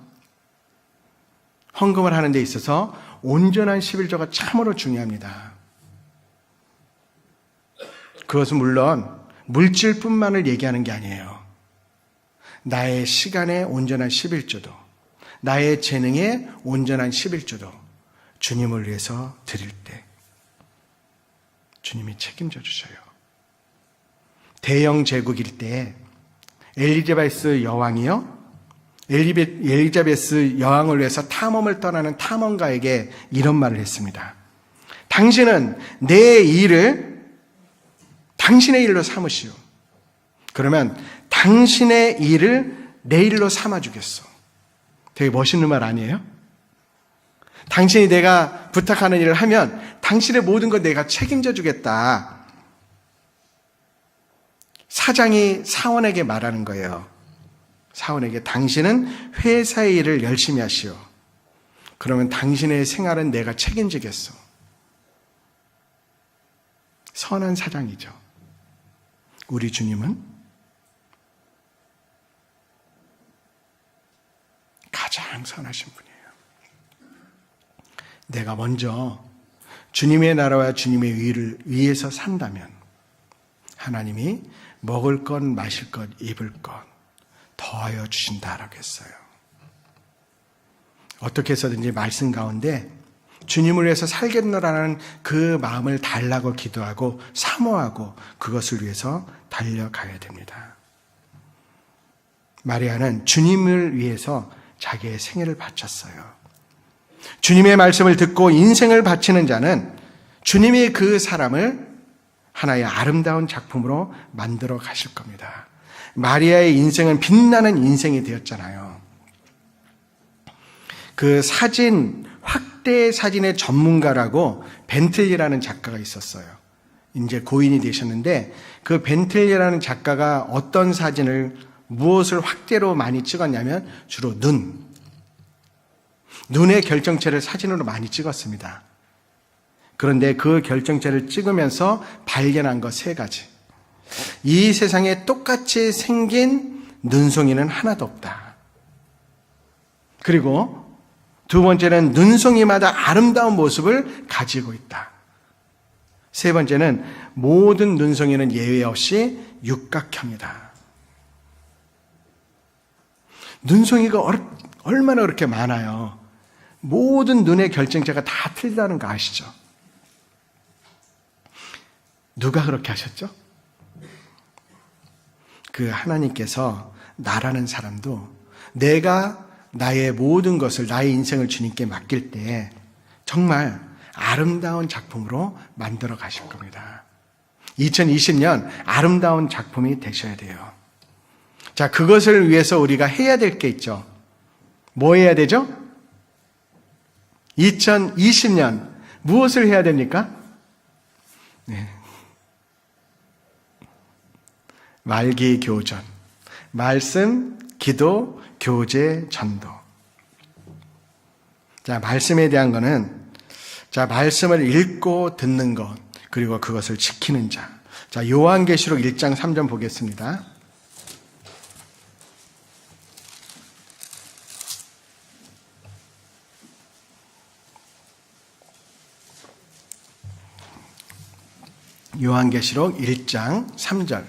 헌금을 하는 데 있어서 온전한 11조가 참으로 중요합니다. 그것은 물론 물질뿐만을 얘기하는 게 아니에요. 나의 시간에 온전한 11조도, 나의 재능에 온전한 11조도 주님을 위해서 드릴 때 주님이 책임져 주셔요. 대영 제국일 때 엘리자베스 여왕이요, 엘리자베스 여왕을 위해서 탐험을 떠나는 탐험가에게 이런 말을 했습니다. 당신은 내 일을 당신의 일로 삼으시오. 그러면 당신의 일을 내 일로 삼아주겠어. 되게 멋있는 말 아니에요? 당신이 내가 부탁하는 일을 하면 당신의 모든 걸 내가 책임져 주겠다. 사장이 사원에게 말하는 거예요. 사원에게 당신은 회사의 일을 열심히 하시오. 그러면 당신의 생활은 내가 책임지겠어. 선한 사장이죠. 우리 주님은 가장 선하신 분이에요. 내가 먼저 주님의 나라와 주님의 의를 위해서 산다면 하나님이 먹을 것, 마실 것, 입을 것 더하여 주신다라고 했어요. 어떻게 해서든지 말씀 가운데 주님을 위해서 살겠노라는 그 마음을 달라고 기도하고 사모하고 그것을 위해서 달려가야 됩니다. 마리아는 주님을 위해서 자기의 생애를 바쳤어요. 주님의 말씀을 듣고 인생을 바치는 자는 주님이 그 사람을 하나의 아름다운 작품으로 만들어 가실 겁니다. 마리아의 인생은 빛나는 인생이 되었잖아요. 그 사진, 확대 사진의 전문가라고 벤틀리라는 작가가 있었어요. 이제 고인이 되셨는데 그 벤틀리라는 작가가 어떤 사진을 무엇을 확대로 많이 찍었냐면 주로 눈의 결정체를 사진으로 많이 찍었습니다. 그런데 그 결정체를 찍으면서 발견한 것 3가지. 이 세상에 똑같이 생긴 눈송이는 하나도 없다. 그리고 2번째는 눈송이마다 아름다운 모습을 가지고 있다. 3번째는 모든 눈송이는 예외 없이 육각형이다. 눈송이가 얼마나 그렇게 많아요. 모든 눈의 결정체가 다 틀리다는 거 아시죠? 누가 그렇게 하셨죠? 그 하나님께서 나라는 사람도 내가 나의 모든 것을, 나의 인생을 주님께 맡길 때 정말 아름다운 작품으로 만들어 가실 겁니다. 2020년 아름다운 작품이 되셔야 돼요. 자, 그것을 위해서 우리가 해야 될 게 있죠. 뭐 해야 되죠? 2020년 무엇을 해야 됩니까? 네. 말기교전, 말씀, 기도, 교제, 전도. 자, 말씀에 대한 거는, 자, 말씀을 읽고 듣는 것, 그리고 그것을 지키는 자. 자, 요한계시록 1장 3절 보겠습니다. 요한계시록 1장 3절.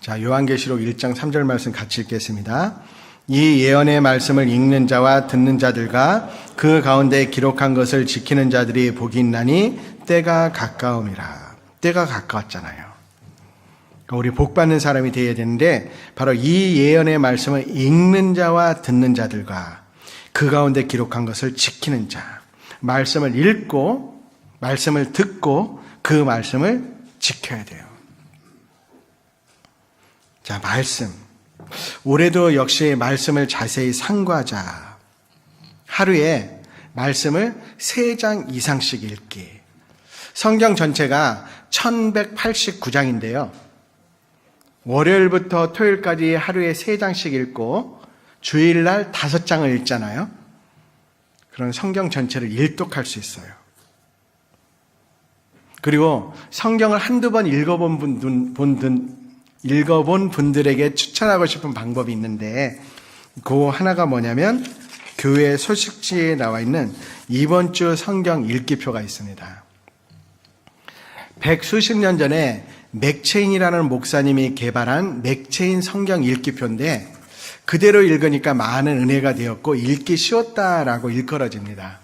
자, 요한계시록 1장 3절 말씀 같이 읽겠습니다. 이 예언의 말씀을 읽는 자와 듣는 자들과 그 가운데 기록한 것을 지키는 자들이 복이 있나니 때가 가까움이라. 때가 가까웠잖아요. 그러니까 우리 복 받는 사람이 되어야 되는데 바로 이 예언의 말씀을 읽는 자와 듣는 자들과 그 가운데 기록한 것을 지키는 자. 말씀을 읽고 말씀을 듣고 그 말씀을 지켜야 돼요. 자, 말씀. 올해도 역시 말씀을 자세히 상고하자. 하루에 말씀을 3장 이상씩 읽기. 성경 전체가 1189장인데요. 월요일부터 토요일까지 하루에 3장씩 읽고 주일날 5장을 읽잖아요. 그런 성경 전체를 일독할 수 있어요. 그리고 성경을 한두 번 읽어본 분들에게 추천하고 싶은 방법이 있는데 그 하나가 뭐냐면 교회 소식지에 나와 있는 이번 주 성경 읽기표가 있습니다. 100수십 년 전에 맥체인이라는 목사님이 개발한 맥체인 성경 읽기표인데 그대로 읽으니까 많은 은혜가 되었고 읽기 쉬웠다라고 일컬어집니다.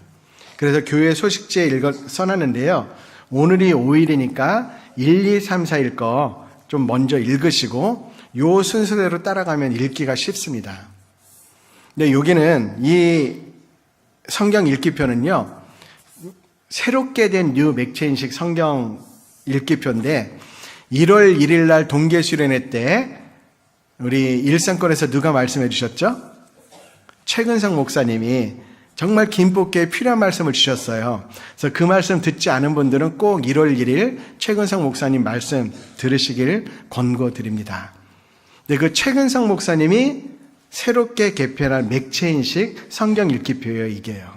그래서 교회 소식지에 써놨는데요. 오늘이 5일이니까 1, 2, 3, 4일 거 좀 먼저 읽으시고 요 순서대로 따라가면 읽기가 쉽습니다. 근데 여기는 이 성경 읽기표는요. 새롭게 된 뉴 맥체인식 성경 읽기표인데 1월 1일 날 동계수련회 때 우리 일상권에서 누가 말씀해 주셨죠? 최근성 목사님이 정말 김복기에 필요한 말씀을 주셨어요. 그래서 그 말씀 듣지 않은 분들은 꼭 1월 1일 최근성 목사님 말씀 들으시길 권고드립니다. 근데 그 최근성 목사님이 새롭게 개편한 맥체인식 성경 읽기표예요, 이게요.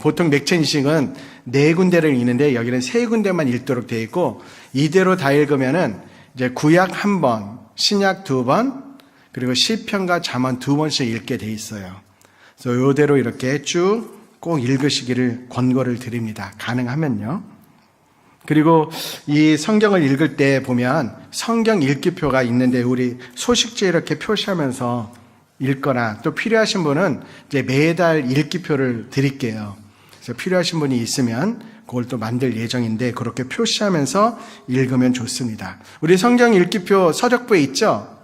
보통 맥체인식은 4군데를 읽는데 여기는 3군데만 읽도록 되어 있고 이대로 다 읽으면은 이제 구약 1번, 신약 2번, 그리고 시편과 잠언 2번씩 읽게 돼 있어요. 그래서 이대로 이렇게 쭉 꼭 읽으시기를 권고를 드립니다. 가능하면요. 그리고 이 성경을 읽을 때 보면 성경 읽기표가 있는데 우리 소식지에 이렇게 표시하면서 읽거나 또 필요하신 분은 이제 매달 읽기표를 드릴게요. 그래서 필요하신 분이 있으면 그걸 또 만들 예정인데 그렇게 표시하면서 읽으면 좋습니다. 우리 성경 읽기표 서적부에 있죠?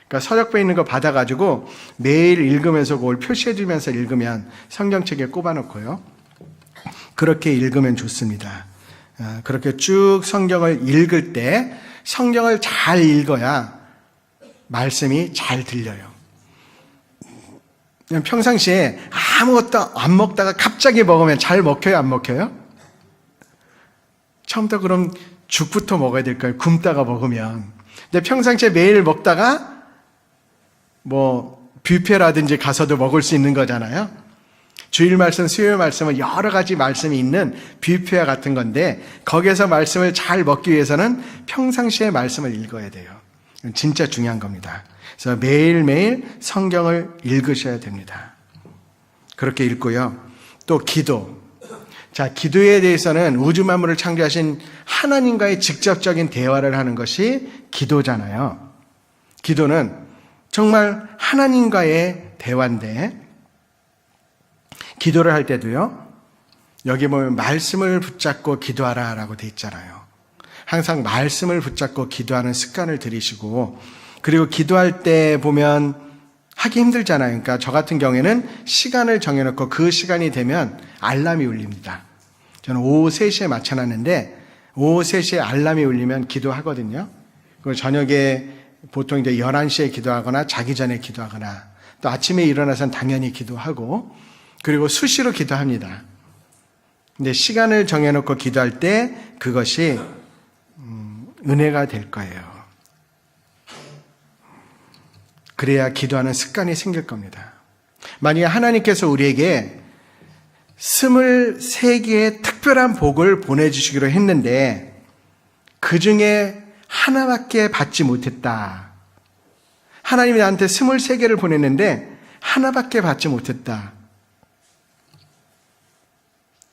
그러니까 서적부에 있는 거 받아가지고 매일 읽으면서 그걸 표시해주면서 읽으면 성경책에 꼽아놓고요. 그렇게 읽으면 좋습니다. 그렇게 쭉 성경을 읽을 때 성경을 잘 읽어야 말씀이 잘 들려요. 평상시에 아무것도 안 먹다가 갑자기 먹으면 잘 먹혀요, 안 먹혀요? 처음부터 그럼 죽부터 먹어야 될까요? 굶다가 먹으면. 근데 평상시에 매일 먹다가 뷔페라든지 가서도 먹을 수 있는 거잖아요. 주일 말씀, 수요일 말씀은 여러 가지 말씀이 있는 뷔페와 같은 건데 거기에서 말씀을 잘 먹기 위해서는 평상시에 말씀을 읽어야 돼요. 진짜 중요한 겁니다. 그래서 매일매일 성경을 읽으셔야 됩니다. 그렇게 읽고요. 또 기도. 자, 기도에 대해서는 우주 만물을 창조하신 하나님과의 직접적인 대화를 하는 것이 기도잖아요. 기도는 정말 하나님과의 대화인데 기도를 할 때도요. 여기 보면 말씀을 붙잡고 기도하라 라고 돼 있잖아요. 항상 말씀을 붙잡고 기도하는 습관을 들이시고, 그리고 기도할 때 보면 하기 힘들잖아요. 그러니까 저 같은 경우에는 시간을 정해놓고 그 시간이 되면 알람이 울립니다. 저는 오후 3시에 맞춰놨는데 오후 3시에 알람이 울리면 기도하거든요. 그리고 저녁에 보통 이제 11시에 기도하거나 자기 전에 기도하거나 또 아침에 일어나서는 당연히 기도하고, 그리고 수시로 기도합니다. 근데 시간을 정해놓고 기도할 때 그것이 은혜가 될 거예요. 그래야 기도하는 습관이 생길 겁니다. 만약에 하나님께서 우리에게 23개의 특별한 복을 보내주시기로 했는데 그 중에 하나밖에 받지 못했다. 하나님이 나한테 23개를 보냈는데 하나밖에 받지 못했다.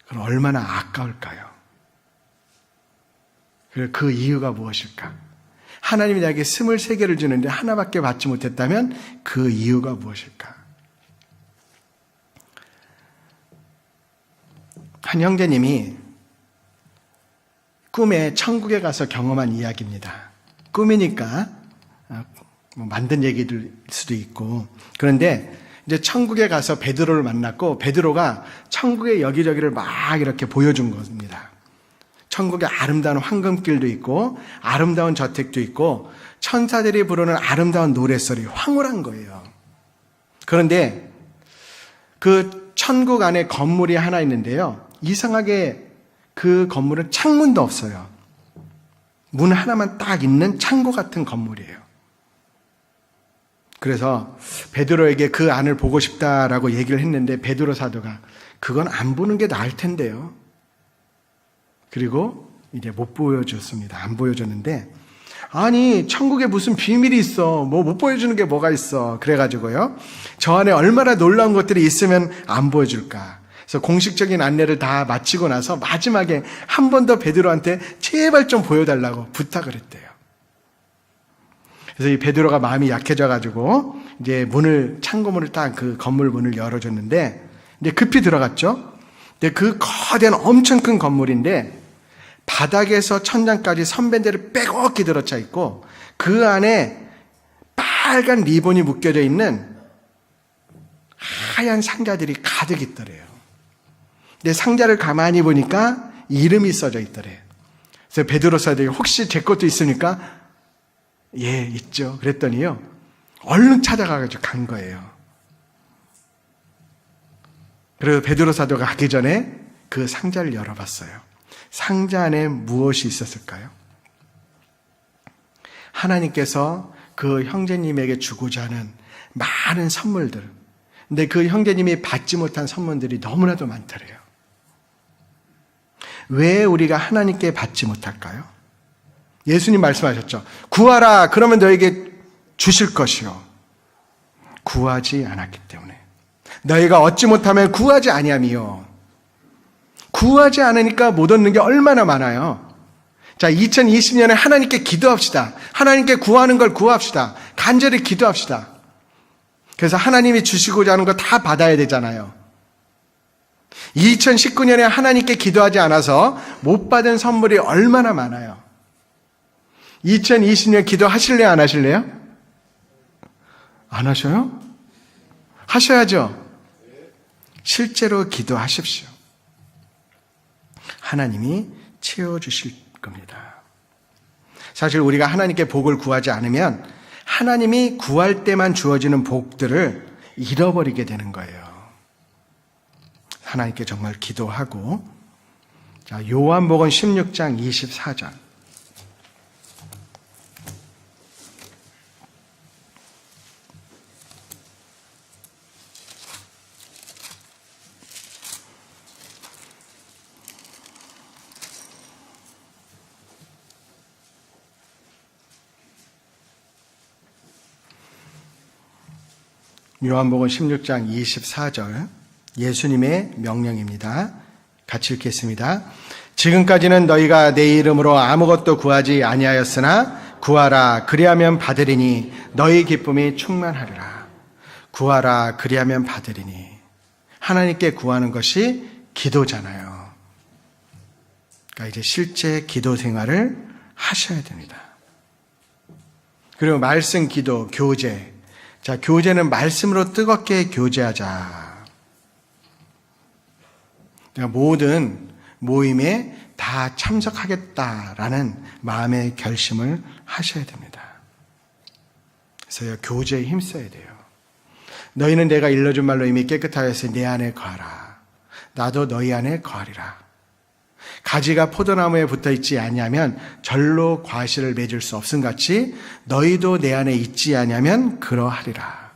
그럼 얼마나 아까울까요? 그 이유가 무엇일까? 하나님이 나에게 23개를 주는데 하나밖에 받지 못했다면 그 이유가 무엇일까? 한 형제님이 꿈에 천국에 가서 경험한 이야기입니다. 꿈이니까 만든 얘기일 수도 있고, 그런데 이제 천국에 가서 베드로를 만났고 베드로가 천국의 여기저기를 막 이렇게 보여준 겁니다. 천국에 아름다운 황금길도 있고 아름다운 저택도 있고 천사들이 부르는 아름다운 노랫소리, 황홀한 거예요. 그런데 그 천국 안에 건물이 하나 있는데요, 이상하게 그 건물은 창문도 없어요. 문 하나만 딱 있는 창고 같은 건물이에요. 그래서 베드로에게 그 안을 보고 싶다라고 얘기를 했는데 베드로 사도가 그건 안 보는 게 나을 텐데요. 그리고 이제 못 보여줬습니다. 안 보여줬는데, 아니 천국에 무슨 비밀이 있어, 뭐 못 보여주는 게 뭐가 있어, 그래가지고요, 저 안에 얼마나 놀라운 것들이 있으면 안 보여줄까. 그래서 공식적인 안내를 다 마치고 나서 마지막에 한 번 더 베드로한테 제발 좀 보여달라고 부탁을 했대요. 그래서 이 베드로가 마음이 약해져가지고 이제 창고문을 딱 그 건물 문을 열어줬는데 이제 급히 들어갔죠. 근데 그 거대한 엄청 큰 건물인데 바닥에서 천장까지 선반대로 빼곡히 들어차 있고 그 안에 빨간 리본이 묶여져 있는 하얀 상자들이 가득 있더래요. 근데 상자를 가만히 보니까 이름이 써져 있더래요. 그래서 베드로 사도에게 혹시 제 것도 있습니까? 예, 있죠. 그랬더니요, 얼른 찾아가가지고 간 거예요. 그래서 베드로 사도가 가기 전에 그 상자를 열어봤어요. 상자 안에 무엇이 있었을까요? 하나님께서 그 형제님에게 주고자 하는 많은 선물들, 근데 그 형제님이 받지 못한 선물들이 너무나도 많더래요. 왜 우리가 하나님께 받지 못할까요? 예수님 말씀하셨죠. 구하라, 그러면 너에게 주실 것이요. 구하지 않았기 때문에. 너희가 얻지 못하면 구하지 아니함이요. 구하지 않으니까 못 얻는 게 얼마나 많아요. 자, 2020년에 하나님께 기도합시다. 하나님께 구하는 걸 구합시다. 간절히 기도합시다. 그래서 하나님이 주시고자 하는 거 다 받아야 되잖아요. 2019년에 하나님께 기도하지 않아서 못 받은 선물이 얼마나 많아요. 2020년 기도하실래요? 안 하실래요? 안 하셔요? 하셔야죠. 실제로 기도하십시오. 하나님이 채워주실 겁니다. 사실 우리가 하나님께 복을 구하지 않으면 하나님이 구할 때만 주어지는 복들을 잃어버리게 되는 거예요. 하나님께 정말 기도하고, 자, 요한복음 16장 24절. 요한복음 16장 24절, 예수님의 명령입니다. 같이 읽겠습니다. 지금까지는 너희가 내 이름으로 아무것도 구하지 아니하였으나 구하라, 그리하면 받으리니 너희 기쁨이 충만하리라. 구하라, 그리하면 받으리니. 하나님께 구하는 것이 기도잖아요. 그러니까 이제 실제 기도 생활을 하셔야 됩니다. 그리고 말씀 기도, 교제. 자, 교제는 말씀으로 뜨겁게 교제하자. 그러니까 모든 모임에 다 참석하겠다라는 마음의 결심을 하셔야 됩니다. 그래서 교제에 힘써야 돼요. 너희는 내가 일러준 말로 이미 깨끗하였으니 내 안에 거하라. 나도 너희 안에 거하리라. 가지가 포도나무에 붙어있지 아니하면 절로 과실을 맺을 수 없음같이 너희도 내 안에 있지 아니하면 그러하리라.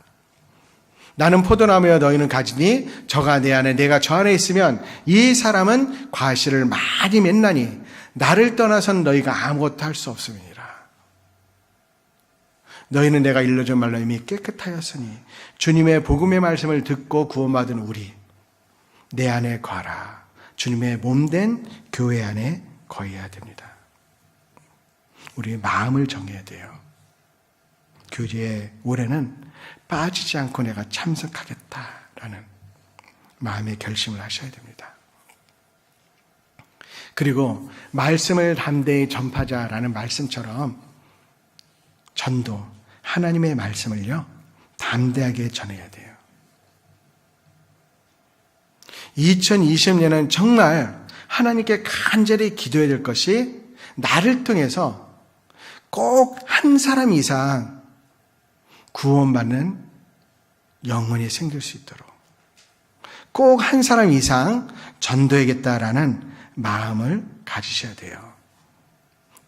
나는 포도나무여 너희는 가지니 저가 내 안에 내가 저 안에 있으면 이 사람은 과실을 많이 맺나니 나를 떠나선 너희가 아무것도 할 수 없음이니라. 너희는 내가 일러준 말로 이미 깨끗하였으니 주님의 복음의 말씀을 듣고 구원받은 우리 내 안에 거하라. 주님의 몸된 교회 안에 거해야 됩니다. 우리의 마음을 정해야 돼요. 교제에 올해는 빠지지 않고 내가 참석하겠다라는 마음의 결심을 하셔야 됩니다. 그리고 말씀을 담대히 전파자라는 말씀처럼 전도, 하나님의 말씀을요, 담대하게 전해야 돼요. 2020년은 정말 하나님께 간절히 기도해야 될 것이 나를 통해서 꼭 한 사람 이상 구원받는 영혼이 생길 수 있도록 꼭 한 사람 이상 전도해야겠다라는 마음을 가지셔야 돼요.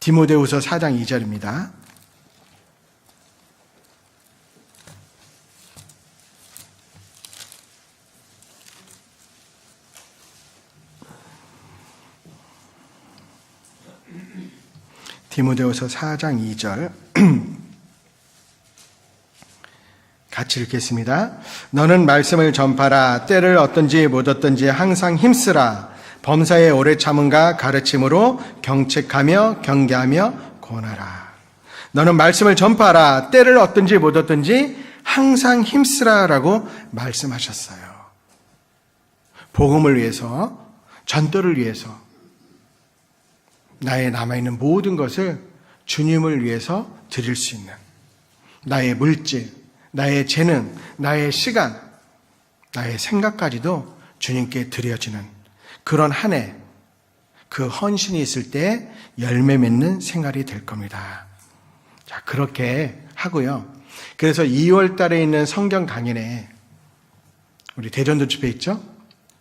디모데후서 4장 2절입니다. 디모데후서 4장 2절 같이 읽겠습니다. 너는 말씀을 전파라. 때를 어떤지 못 어떤지 항상 힘쓰라. 범사에 오래 참음과 가르침으로 경책하며 경계하며 권하라. 너는 말씀을 전파라. 때를 어떤지 못 어떤지 항상 힘쓰라라고 말씀하셨어요. 복음을 위해서, 전도를 위해서 나의 남아있는 모든 것을 주님을 위해서 드릴 수 있는 나의 물질, 나의 재능, 나의 시간, 나의 생각까지도 주님께 드려지는 그런 한 해, 그 헌신이 있을 때 열매 맺는 생활이 될 겁니다. 자, 그렇게 하고요. 그래서 2월 달에 있는 성경 강연에 우리 대전도 집회 있죠?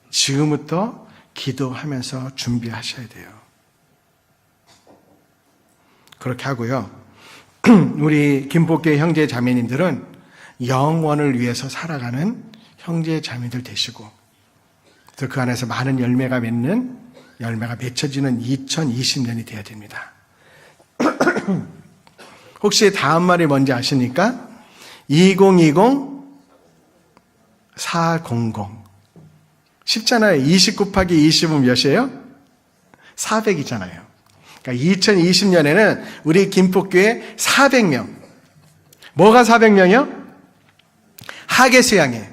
지금부터 기도하면서 준비하셔야 돼요. 그렇게 하고요. 우리 김포교회 형제 자매님들은 영원을 위해서 살아가는 형제 자매들 되시고 또 그 안에서 많은 열매가 맺혀지는 2020년이 되어야 됩니다. 혹시 다음 말이 뭔지 아십니까? 2020 400. 쉽잖아요. 20 곱하기 20은 몇이에요? 400이잖아요. 그러니까 2020년에는 우리 김포교회 400명. 뭐가 400명이요? 하계수양에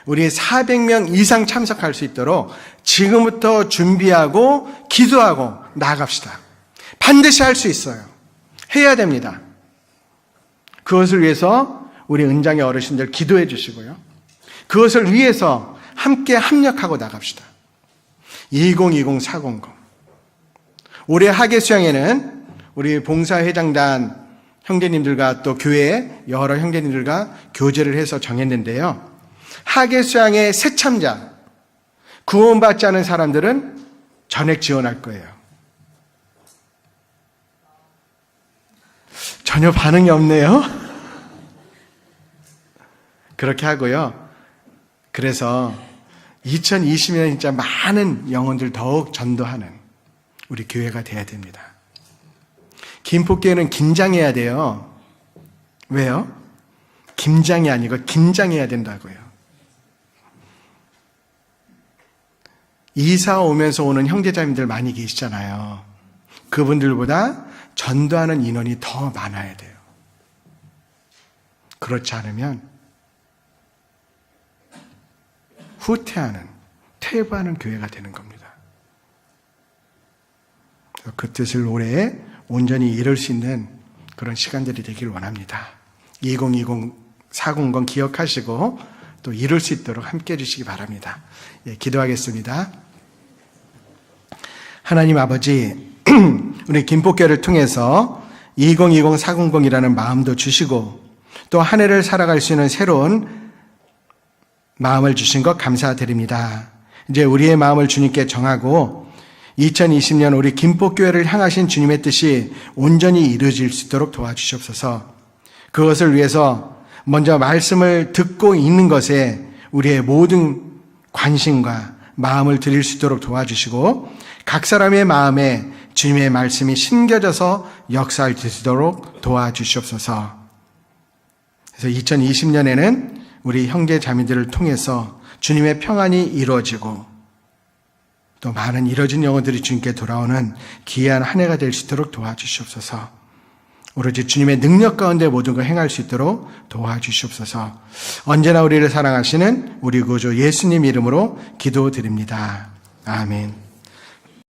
우리 400명 이상 참석할 수 있도록 지금부터 준비하고 기도하고 나아갑시다. 반드시 할 수 있어요. 해야 됩니다. 그것을 위해서 우리 은장의 어르신들 기도해 주시고요. 그것을 위해서 함께 합력하고 나갑시다. 2020-400. 올해 하계수양에는 우리 봉사회장단 형제님들과 또 교회 여러 형제님들과 교제를 해서 정했는데요. 하계수양의 새 참자, 구원받지 않은 사람들은 전액 지원할 거예요. 전혀 반응이 없네요. 그렇게 하고요. 그래서 2020년 진짜 많은 영혼들 더욱 전도하는 우리 교회가 돼야 됩니다. 김포교회는 긴장해야 돼요. 왜요? 김장이 아니고 긴장해야 된다고요. 이사 오면서 오는 형제자매들 많이 계시잖아요. 그분들보다 전도하는 인원이 더 많아야 돼요. 그렇지 않으면 후퇴하는, 퇴보하는 교회가 되는 겁니다. 그 뜻을 올해 온전히 이룰 수 있는 그런 시간들이 되길 원합니다. 2020, 400 기억하시고 또 이룰 수 있도록 함께 해주시기 바랍니다. 예, 기도하겠습니다. 하나님 아버지, 우리 김포교회를 통해서 2020, 400이라는 마음도 주시고 또 한 해를 살아갈 수 있는 새로운 마음을 주신 것 감사드립니다. 이제 우리의 마음을 주님께 정하고 2020년 우리 김포교회를 향하신 주님의 뜻이 온전히 이루어질 수 있도록 도와주시옵소서. 그것을 위해서 먼저 말씀을 듣고 있는 것에 우리의 모든 관심과 마음을 드릴 수 있도록 도와주시고 각 사람의 마음에 주님의 말씀이 심겨져서 역사할 수 있도록 도와주시옵소서. 그래서 2020년에는 우리 형제 자매들을 통해서 주님의 평안이 이루어지고 또 많은 이뤄진 영혼들이 주님께 돌아오는 귀한 한 해가 될 수 있도록 도와주시옵소서. 오로지 주님의 능력 가운데 모든 걸 행할 수 있도록 도와주시옵소서. 언제나 우리를 사랑하시는 우리 구주 예수님 이름으로 기도드립니다. 아멘.